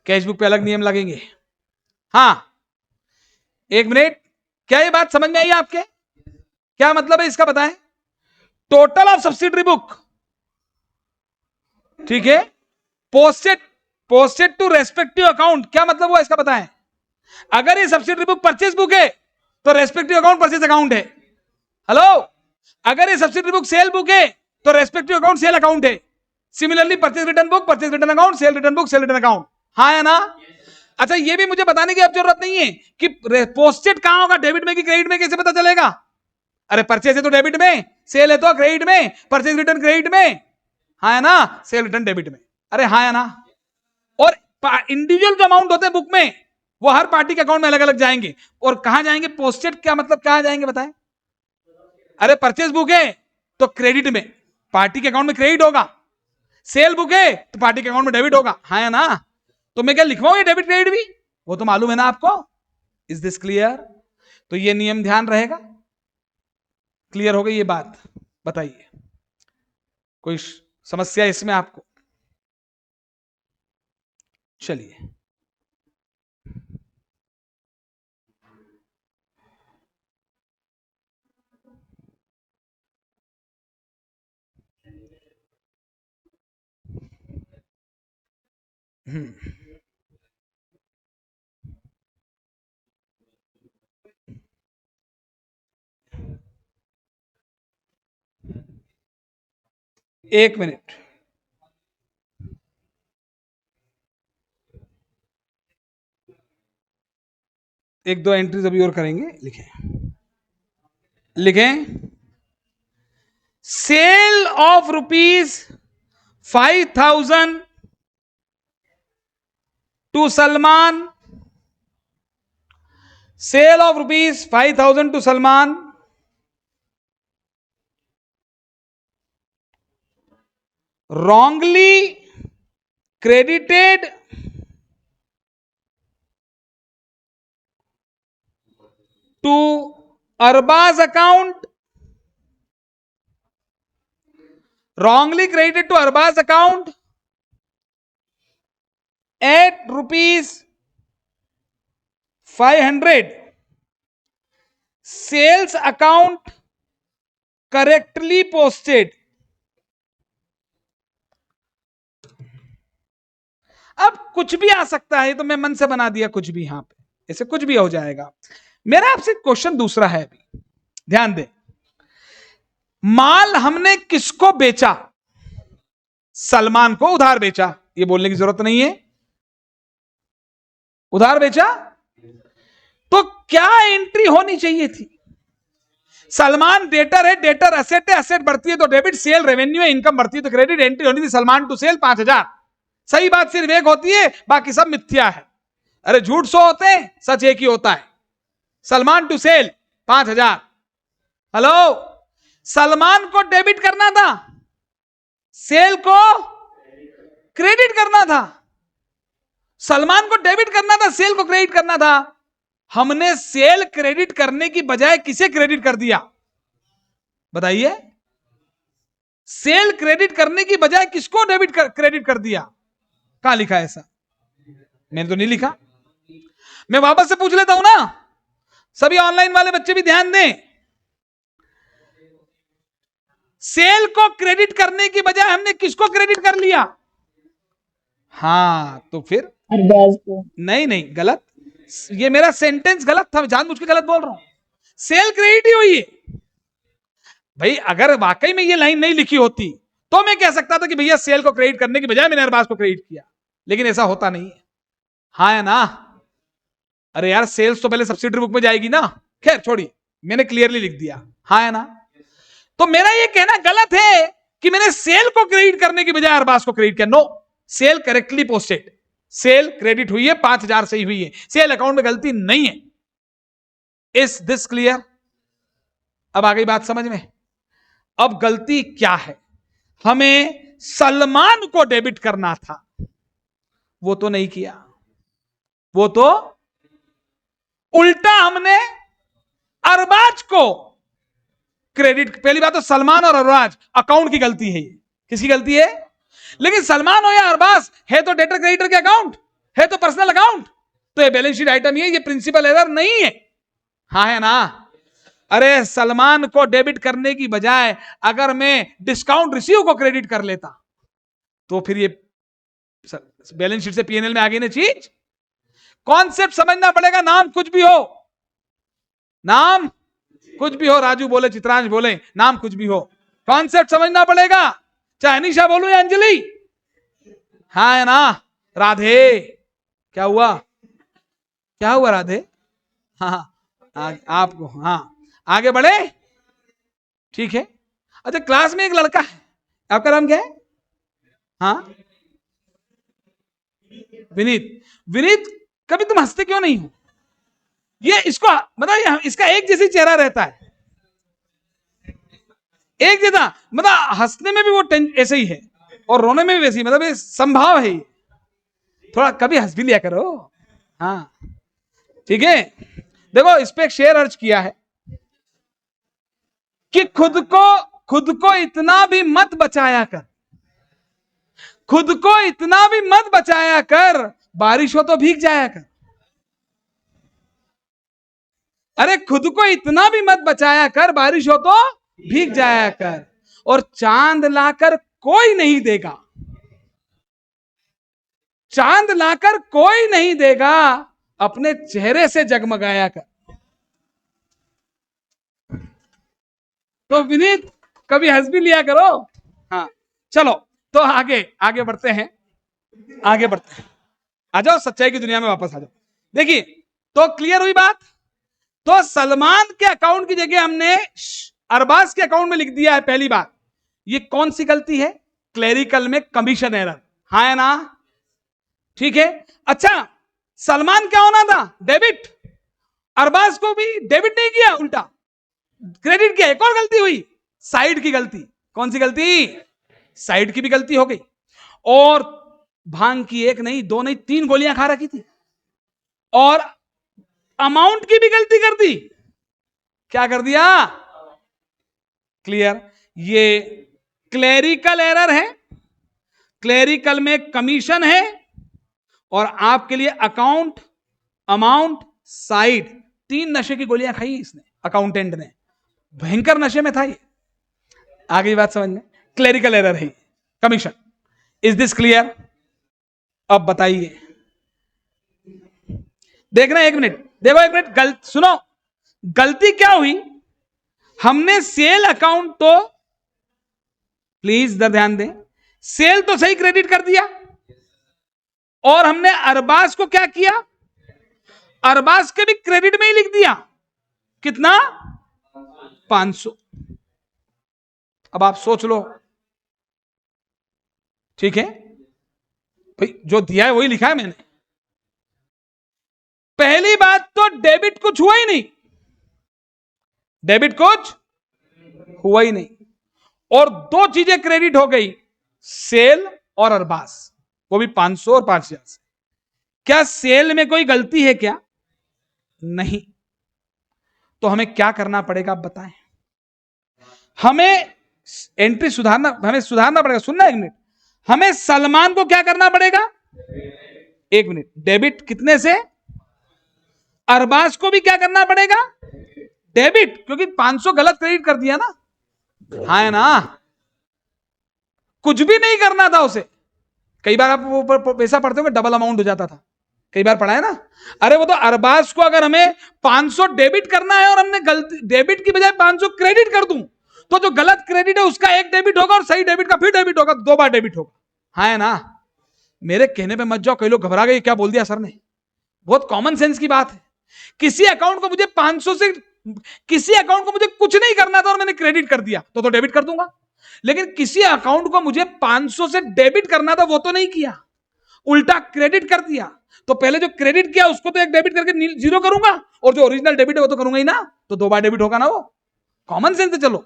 Speaker 1: कैश बुक पे अलग नियम लगेंगे। हाँ, एक मिनट, क्या ये बात समझ में आई आपके? क्या मतलब है इसका बताएं। टोटल ऑफ सब्सिडरी बुक, ठीक है, पोस्टेड टू रेस्पेक्टिव अकाउंट, क्या मतलब हुआ इसका बताएं। अगर ये सब्सिडरी बुक परचेज बुक है तो रेस्पेक्टिव अकाउंट परचेज अकाउंट है। हेलो, अगर ये सब्सिडरी बुक सेल बुक है तो रेस्पेक्टिव अकाउंट सेल अकाउंट है। Similarly purchase return book purchase return account, cell return book cell return account. हाँ है ना? अच्छा, ये भी मुझे बताने की अब जरूरत नहीं है कि पोस्टेड कहां होगा, डेबिट में कि क्रेडिट में, कैसे पता चलेगा? अरे परचेज है तो डेबिट में, सेल है तो क्रेडिट में, परचेज रिटर्न क्रेडिट में, हाँ है ना, सेल रिटर्न डेबिट में। अरे हाँ है ना। और इंडिविजुअल जो अमाउंट होते हैं बुक में वो हर पार्टी के अकाउंट में अलग अलग जाएंगे। और कहां जाएंगे? पोस्टेड क्या मतलब, कहां जाएंगे बताएं। अरे परचेज बुक है तो क्रेडिट में, पार्टी के अकाउंट में क्रेडिट होगा। सेल बुक है तो पार्टी के अकाउंट में डेबिट होगा। हाँ है ना। तो मैं क्या लिखवाऊं, ये डेबिट क्रेडिट भी, वो तो मालूम है ना आपको। Is this clear? तो ये नियम ध्यान रहेगा। क्लियर हो गई ये बात? बताइए, कोई समस्या इसमें आपको? चलिए, एक मिनट, एक दो एंट्रीज अभी और करेंगे। लिखें sale of ₹5,000 to Salman, sale of ₹5,000 to Salman wrongly credited to Arbaz account, wrongly credited to Arbaz account at ₹500, sales account correctly posted। अब कुछ भी आ सकता है, तो मैं मन से बना दिया कुछ भी, यहां पे ऐसे कुछ भी हो जाएगा। मेरा आपसे क्वेश्चन दूसरा है, अभी ध्यान दें। माल हमने किसको बेचा? सलमान को उधार बेचा, ये बोलने की जरूरत नहीं है, उधार बेचा। तो क्या एंट्री होनी चाहिए थी? सलमान डेटर है, डेटर असेट है, असेट बढ़ती है तो डेबिट, सेल रेवेन्यू है, इनकम बढ़ती है तो क्रेडिट। एंट्री होनी थी सलमान टू सेल 5,000। सही बात सिर्फ एक होती है, बाकी सब मिथ्या है। अरे झूठ 100 होते हैं, सच एक ही होता है। Salman to sale 5,000। Hello, Salman को डेबिट करना था, सेल को क्रेडिट करना था। सलमान को डेबिट करना था, सेल को क्रेडिट करना था। हमने सेल क्रेडिट करने की बजाय किसे क्रेडिट कर दिया? बताइए। सेल क्रेडिट करने की बजाय किसको क्रेडिट कर दिया? कहां लिखा है ऐसा? मैंने तो नहीं लिखा। मैं वापस से पूछ लेता हूं ना, सभी ऑनलाइन वाले बच्चे भी ध्यान दें। सेल को क्रेडिट करने की बजाय हमने किसको क्रेडिट कर लिया? हाँ, तो फिर
Speaker 2: अरबाज को।
Speaker 1: नहीं नहीं, गलत। ये मेरा सेंटेंस गलत था, जानबूझ के गलत बोल रहा हूं। सेल क्रेडिट ही हुई है भाई। अगर वाकई में ये लाइन नहीं लिखी होती तो मैं कह सकता था कि भैया सेल को क्रेडिट करने की बजाय मैंने अरबाज को क्रेडिट किया, लेकिन ऐसा होता नहीं है। हाँ है ना? अरे यार, सेल्स तो पहले सब्सिडरी बुक में जाएगी ना। खैर छोड़िए, मैंने क्लियरली लिख दिया। हाँ है ना? तो मेरा ये कहना गलत है कि मैंने सेल को क्रेडिट करने की बजाय अरबाज को क्रेडिट किया। No, sale correctly posted, sale credit हुई है, 5,000 से ही हुई है, सेल अकाउंट में गलती नहीं है। Is this clear? अब आ गई बात समझ में। अब गलती क्या है? हमें सलमान को डेबिट करना था, वो तो नहीं किया। वो तो उल्टा हमने अरबाज को क्रेडिट। पहली बात तो सलमान और अरबाज अकाउंट की गलती है। किसकी गलती है? लेकिन सलमान हो या अरबाज, है तो डेटर क्रेडिटर के अकाउंट, है तो पर्सनल अकाउंट, तो ये बैलेंस शीट आइटम ये प्रिंसिपल एरर नहीं है। हाँ है ना? अरे सलमान को डेबिट करने की बजाय अगर मैं डिस्काउंट रिसीव को क्रेडिट कर लेता तो फिर ये बैलेंस शीट से पीएनएल में आ गई ना चीज। कॉन्सेप्ट समझना पड़ेगा। नाम कुछ भी हो, नाम कुछ भी हो, राजू बोले, चित्रांश बोले, नाम कुछ भी हो, कॉन्सेप्ट समझना पड़ेगा। चाहे अनिशा बोलूं या अंजलि। हाँ है ना? राधे, क्या हुआ? क्या हुआ राधे? हाँ आपको, हाँ आगे बढ़े, ठीक है। अच्छा, क्लास में एक लड़का है, आपका नाम क्या है? हाँ, विनीत। विनीत, कभी तुम हंसते क्यों नहीं हो? ये इसको मतलब इसका एक जैसी चेहरा रहता है, एक जैसा। मतलब हंसने में भी वो ऐसे ही है और रोने में भी वैसे ही, मतलब ये संभाव है। थोड़ा कभी हंस भी लिया करो। हाँ ठीक है। देखो, इस पे एक शेर अर्ज किया है कि खुद को इतना भी मत बचाया कर, खुद को इतना भी मत बचाया कर, बारिश हो तो भीग जाया कर। अरे खुद को इतना भी मत बचाया कर, बारिश हो तो भीग जाया कर। और चांद लाकर कोई नहीं देगा, चांद लाकर कोई नहीं देगा, अपने चेहरे से जगमगाया कर। तो विनीत, कभी हंस भी लिया करो। हाँ चलो, तो आगे बढ़ते हैं, आगे बढ़ते हैं। आ जाओ, सच्चाई की दुनिया में वापस आ जाओ। देखिए, तो क्लियर हुई बात। तो सलमान के अकाउंट की जगह हमने अरबाज के अकाउंट में लिख दिया है। पहली बात, ये कौन सी गलती है? क्लेरिकल में कमीशन एरर। हाँ है ना? ठीक है। अच्छा, सलमान क्या होना था? डेबिट। अरबाज को भी डेबिट नहीं किया, उल्टा क्रेडिट किया। एक और गलती हुई, साइड की गलती। कौन सी गलती? साइड की भी गलती हो गई। और भांग की एक नहीं, दो नहीं, 3 गोलियां खा रखी थी। और अमाउंट की भी गलती कर दी। क्या कर दिया? क्लियर? ये क्लेरिकल एरर है। क्लेरिकल में कमीशन है और आपके लिए अकाउंट, अमाउंट, साइड, 3 नशे की गोलियां खाई इसने, अकाउंटेंट ने। भयंकर नशे में था ये। आ गई बात समझ में? क्लेरिकल एरर है, कमीशन। Is this clear? अब बताइए, देखना, 1 मिनट देखो, 1 मिनट सुनो। गलती क्या हुई? हमने सेल अकाउंट तो, प्लीज इधर ध्यान दें, सेल तो सही क्रेडिट कर दिया, और हमने अरबाज को क्या किया? अरबाज के भी क्रेडिट में ही लिख दिया। कितना? 500। अब आप सोच लो, ठीक है भाई, जो दिया है वही लिखा है मैंने। पहली बात तो डेबिट कुछ हुआ ही नहीं, डेबिट कुछ हुआ ही नहीं। और दो चीजें क्रेडिट हो गई, सेल और अरबाज, वो भी 500 और 5000 से। क्या सेल में कोई गलती है क्या? नहीं। तो हमें क्या करना पड़ेगा आप बताएं। हमें एंट्री सुधारना पड़ेगा। सुनना एक मिनट, हमें सलमान को क्या करना पड़ेगा? एक मिनट, डेबिट कितने से? अरबाज को भी क्या करना पड़ेगा? डेबिट, क्योंकि 500 गलत क्रेडिट कर दिया ना। हाँ है ना, कुछ भी नहीं करना था उसे। कई बार आप वो पैसा पढ़ते हो डबल अमाउंट हो जाता था, कई बार पढ़ा है ना। अरे वो तो अरबाज को अगर हमें 500 डेबिट करना है और हमने गलती डेबिट की बजाय 500 क्रेडिट कर दूं, तो जो गलत क्रेडिट है उसका एक डेबिट होगा और सही डेबिट का फिर डेबिट होगा, 2 बार डेबिट होगा। हाँ है ना। मेरे कहने पे मत जाओ, कई लोग घबरा गए क्या बोल दिया सर ने। बहुत कॉमन सेंस की बात है। किसी अकाउंट को मुझे 500 से, किसी अकाउंट को मुझे कुछ नहीं करना था और मैंने क्रेडिट कर दिया तो डेबिट कर दूंगा। लेकिन किसी अकाउंट को मुझे 500 से डेबिट करना था, वो तो नहीं किया, उल्टा क्रेडिट कर दिया। तो पहले जो क्रेडिट किया उसको तो एक डेबिट करके जीरो करूंगा, और जो ओरिजिनल डेबिट है वो तो करूंगा ही ना, तो 2 बार डेबिट होगा ना। वो कॉमन सेंस है। चलो,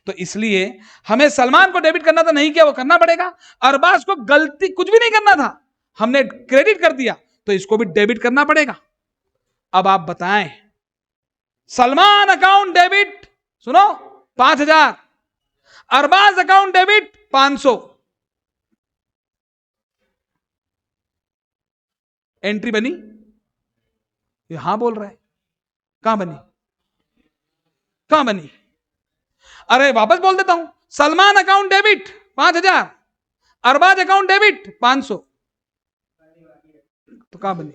Speaker 1: तो इसलिए हमें सलमान को डेबिट करना था, नहीं किया, वो करना पड़ेगा। अरबाज को गलती कुछ भी नहीं करना था, हमने क्रेडिट कर दिया, तो इसको भी डेबिट करना पड़ेगा। अब आप बताएं, सलमान अकाउंट डेबिट, सुनो, 5000, अरबाज अकाउंट डेबिट 500। एंट्री बनी? यहां बोल रहा है, कहां बनी? कहां बनी? अरे वापस बोल देता हूं, Salman account debit 5000, Arbaaz account debit 500, तो कहां बनी?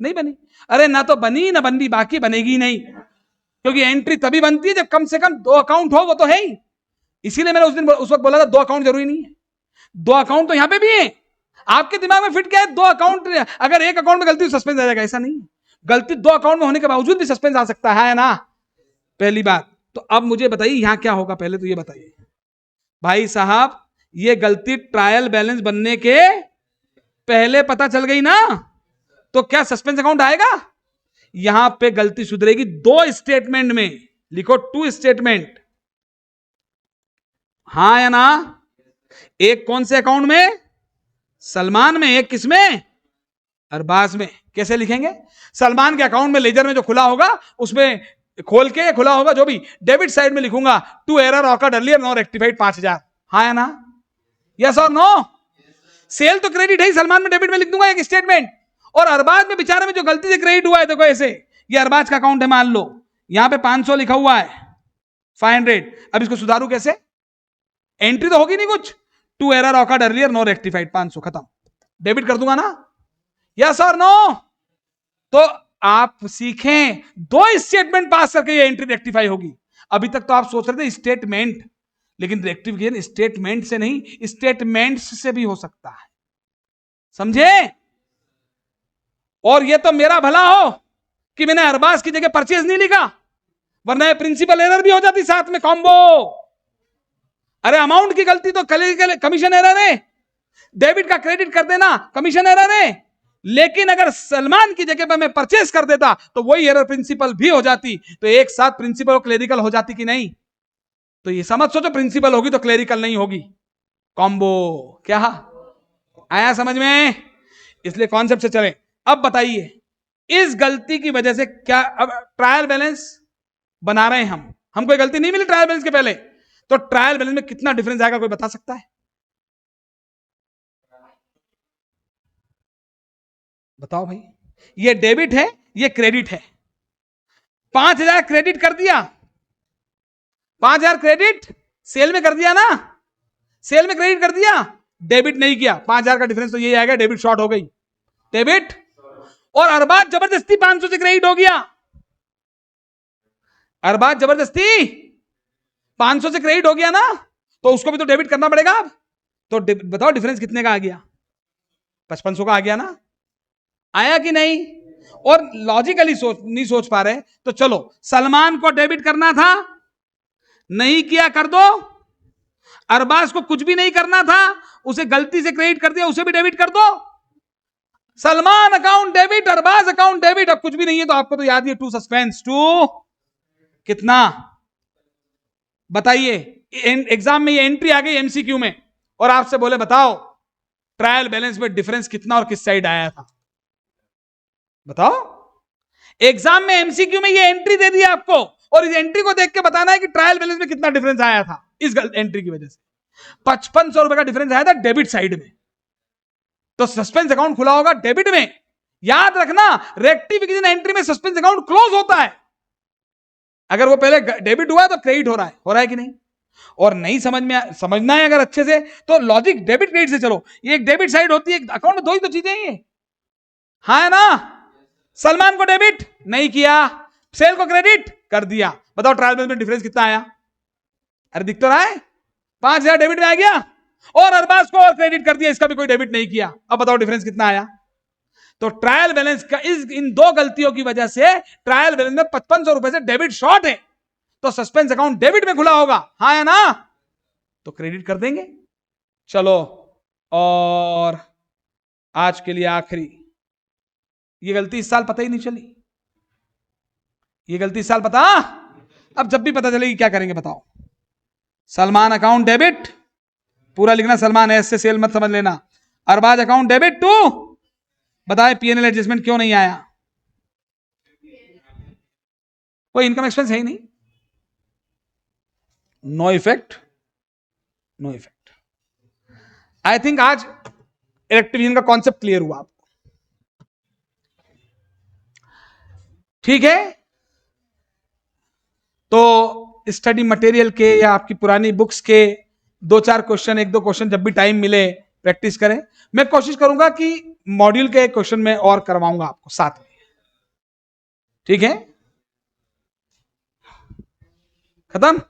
Speaker 1: नहीं बनी। अरे ना तो बनी ना बनी, बाकी बनेगी नहीं, क्योंकि एंट्री तभी बनती है जब कम से कम 2 अकाउंट हो, वो तो है ही। इसीलिए मैंने उस वक्त बोला था 2 अकाउंट जरूरी नहीं है। 2 अकाउंट तो यहां पे भी है। आपके दिमाग में फिट क्या है, 2 अकाउंट, अगर एक अकाउंट में गलती सस्पेंस आ जाएगा, ऐसा नहीं। गलती 2 अकाउंट में होने के बावजूद भी सस्पेंस आ सकता है ना, पहली बात। तो अब मुझे बताइए यहां क्या होगा, पहले तो ये बताइए भाई साहब, ये गलती ट्रायल बैलेंस बनने के पहले पता चल गई ना, तो क्या सस्पेंस अकाउंट आएगा? यहां पे गलती सुधरेगी 2 स्टेटमेंट में, लिखो 2 स्टेटमेंट। हाँ या ना? एक कौन से अकाउंट में? सलमान में। एक किसमें? अरबाज में। कैसे लिखेंगे? सलमान के अकाउंट में लेजर में जो खुला होगा उसमें खोल के खुला होगा, जो भी डेबिट साइड में लिखूंगा to error occurred earlier no rectified 5000। हाँ या ना? यस और नो? सेल तो क्रेडिट है, सलमान में डेबिट में लिख दूंगा एक स्टेटमेंट। और अरबाज में बेचारे में जो गलती से क्रेडिट हुआ है, देखो ऐसे, ये अरबाज का अकाउंट है, मान लो यहां पे 500 लिखा हुआ है, 500। अब इसको सुधारू कैसे? एंट्री तो होगी नहीं कुछ, to error occurred earlier no rectified 500, खत्म, डेबिट कर दूंगा ना। यस और नो? तो आप सीखें 2 स्टेटमेंट पास करके ये एंट्री रेक्टिफाई होगी। अभी तक तो आप सोच रहे थे स्टेटमेंट, लेकिन रेक्टिफिकेशन स्टेटमेंट से नहीं, स्टेटमेंट्स से भी हो सकता है, समझे? और ये तो मेरा भला हो कि मैंने अरबाज की जगह परचेज नहीं लिखा, वरना प्रिंसिपल एरर भी हो जाती साथ में कॉम्बो। अरे अमाउंट की गलती तो कमीशन एरर है, डेबिट का क्रेडिट कर देना कमीशन एरर है, लेकिन अगर सलमान की जगह पर मैं परचेस कर देता तो वही एरर प्रिंसिपल भी हो जाती, तो एक साथ प्रिंसिपल और क्लेरिकल हो जाती कि नहीं? तो ये समझ सोचो, प्रिंसिपल होगी तो क्लेरिकल नहीं होगी, कॉम्बो। क्या आया समझ में? इसलिए कॉन्सेप्ट से चले। अब बताइए, इस गलती की वजह से क्या, अब ट्रायल बैलेंस बना रहे हैं हम कोई गलती नहीं मिली ट्रायल बैलेंस के पहले, तो ट्रायल बैलेंस में कितना डिफरेंस आएगा, कोई बता सकता है? बताओ भाई। ये डेबिट है, ये क्रेडिट है। 5000 क्रेडिट कर दिया, 5000 क्रेडिट सेल में कर दिया ना, सेल में क्रेडिट कर दिया, डेबिट नहीं किया, 5000 का डिफरेंस तो ये आएगा, डेबिट शॉर्ट हो गई, डेबिट। और अरबाज जबरदस्ती 500 से क्रेडिट हो गया, अरबाज जबरदस्ती 500 से क्रेडिट हो गया ना, तो उसको भी तो डेबिट करना पड़ेगा। अब तो बताओ डिफरेंस कितने का आ गया? 5500 का आ गया ना, आया कि नहीं? और लॉजिकली नहीं सोच पा रहे, तो चलो सलमान को डेबिट करना था, नहीं किया, कर दो। अरबाज को कुछ भी नहीं करना था, उसे गलती से क्रेडिट कर दिया, उसे भी डेबिट कर दो। Salman account debit, Arbaaz account debit. अब कुछ भी नहीं है तो आपको तो याद ही है, टू सस्पेंस, टू कितना बताइए। एग्जाम में ये एंट्री आ गई एमसीक्यू में और आपसे बोले बताओ ट्रायल बैलेंस में डिफरेंस कितना और किस साइड आया था, बताओ। एग्जाम में एमसीक्यू में ये एंट्री दे दी आपको और इस एंट्री को देख के बताना है कि ट्रायल बैलेंस में कितना डिफरेंस आया था। इस एंट्री की वजह से 5500 रुपए का डिफरेंस आया था डेबिट साइड में, तो सस्पेंस अकाउंट खुला होगा डेबिट में। याद रखना रेक्टिफिकेशन एंट्री में सस्पेंस अकाउंट क्लोज होता है। अगर वो पहले डेबिट हुआ तो क्रेडिट हो रहा है कि नहीं। और नहीं समझना है अगर अच्छे से तो लॉजिक डेबिट क्रेडिट से चलो। ये एक डेबिट साइड होती है, अकाउंट में दो ही तो चीजें हैं ये, हाँ है ना। सलमान को डेबिट नहीं किया, सेल को क्रेडिट कर दिया, बताओ ट्रायल बैलेंस में डिफरेंस कितना आया। अरे दिख तो रहा है 5000 डेबिट में आ गया और अरबाज को और क्रेडिट कर दिया, इसका भी कोई डेबिट नहीं किया, अब बताओ डिफरेंस कितना आया। तो ट्रायल बैलेंस का इन दो गलतियों की वजह से ट्रायल बैलेंस में 5500 रुपए से डेबिट शॉर्ट है, तो सस्पेंस अकाउंट डेबिट में खुला होगा, हाँ है ना, तो क्रेडिट कर देंगे। चलो और आज के लिए आखिरी, ये गलती इस साल पता ही नहीं चली, ये गलती इस साल पता, अब जब भी पता चलेगी क्या करेंगे बताओ। सलमान अकाउंट डेबिट, पूरा लिखना, सलमान एस से सेल मत समझ लेना। अरबाज अकाउंट डेबिट टू, बताए पीएनएल एडजस्टमेंट क्यों नहीं आया, कोई इनकम एक्सपेंस है ही नहीं, no effect, no effect. I think आज इलेक्ट्रिविजन का कॉन्सेप्ट क्लियर हुआ आपको, ठीक है। तो स्टडी मटेरियल के या आपकी पुरानी बुक्स के 2-4 क्वेश्चन, 1-2 क्वेश्चन जब भी टाइम मिले प्रैक्टिस करें। मैं कोशिश करूंगा कि मॉड्यूल के क्वेश्चन में और करवाऊंगा आपको साथ में, ठीक है। खत्म,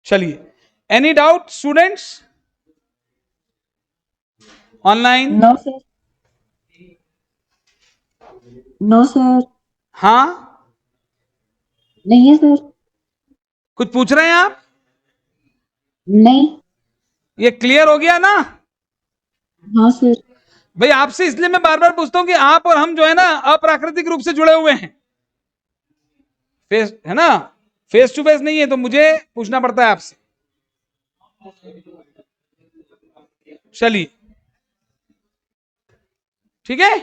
Speaker 1: चलिए। Any doubt students online?
Speaker 3: No sir, no sir,
Speaker 1: हाँ,
Speaker 3: नहीं है सर,
Speaker 1: कुछ पूछ रहे हैं आप?
Speaker 3: नहीं,
Speaker 1: ये क्लियर हो गया ना?
Speaker 3: हाँ सर,
Speaker 1: भाई आपसे इसलिए मैं बार बार पूछता हूं कि आप और हम जो है ना अप्राकृतिक रूप से जुड़े हुए हैं, फेस है ना, फेस टू फेस नहीं है, तो मुझे पूछना पड़ता है आपसे। चलिए ठीक है।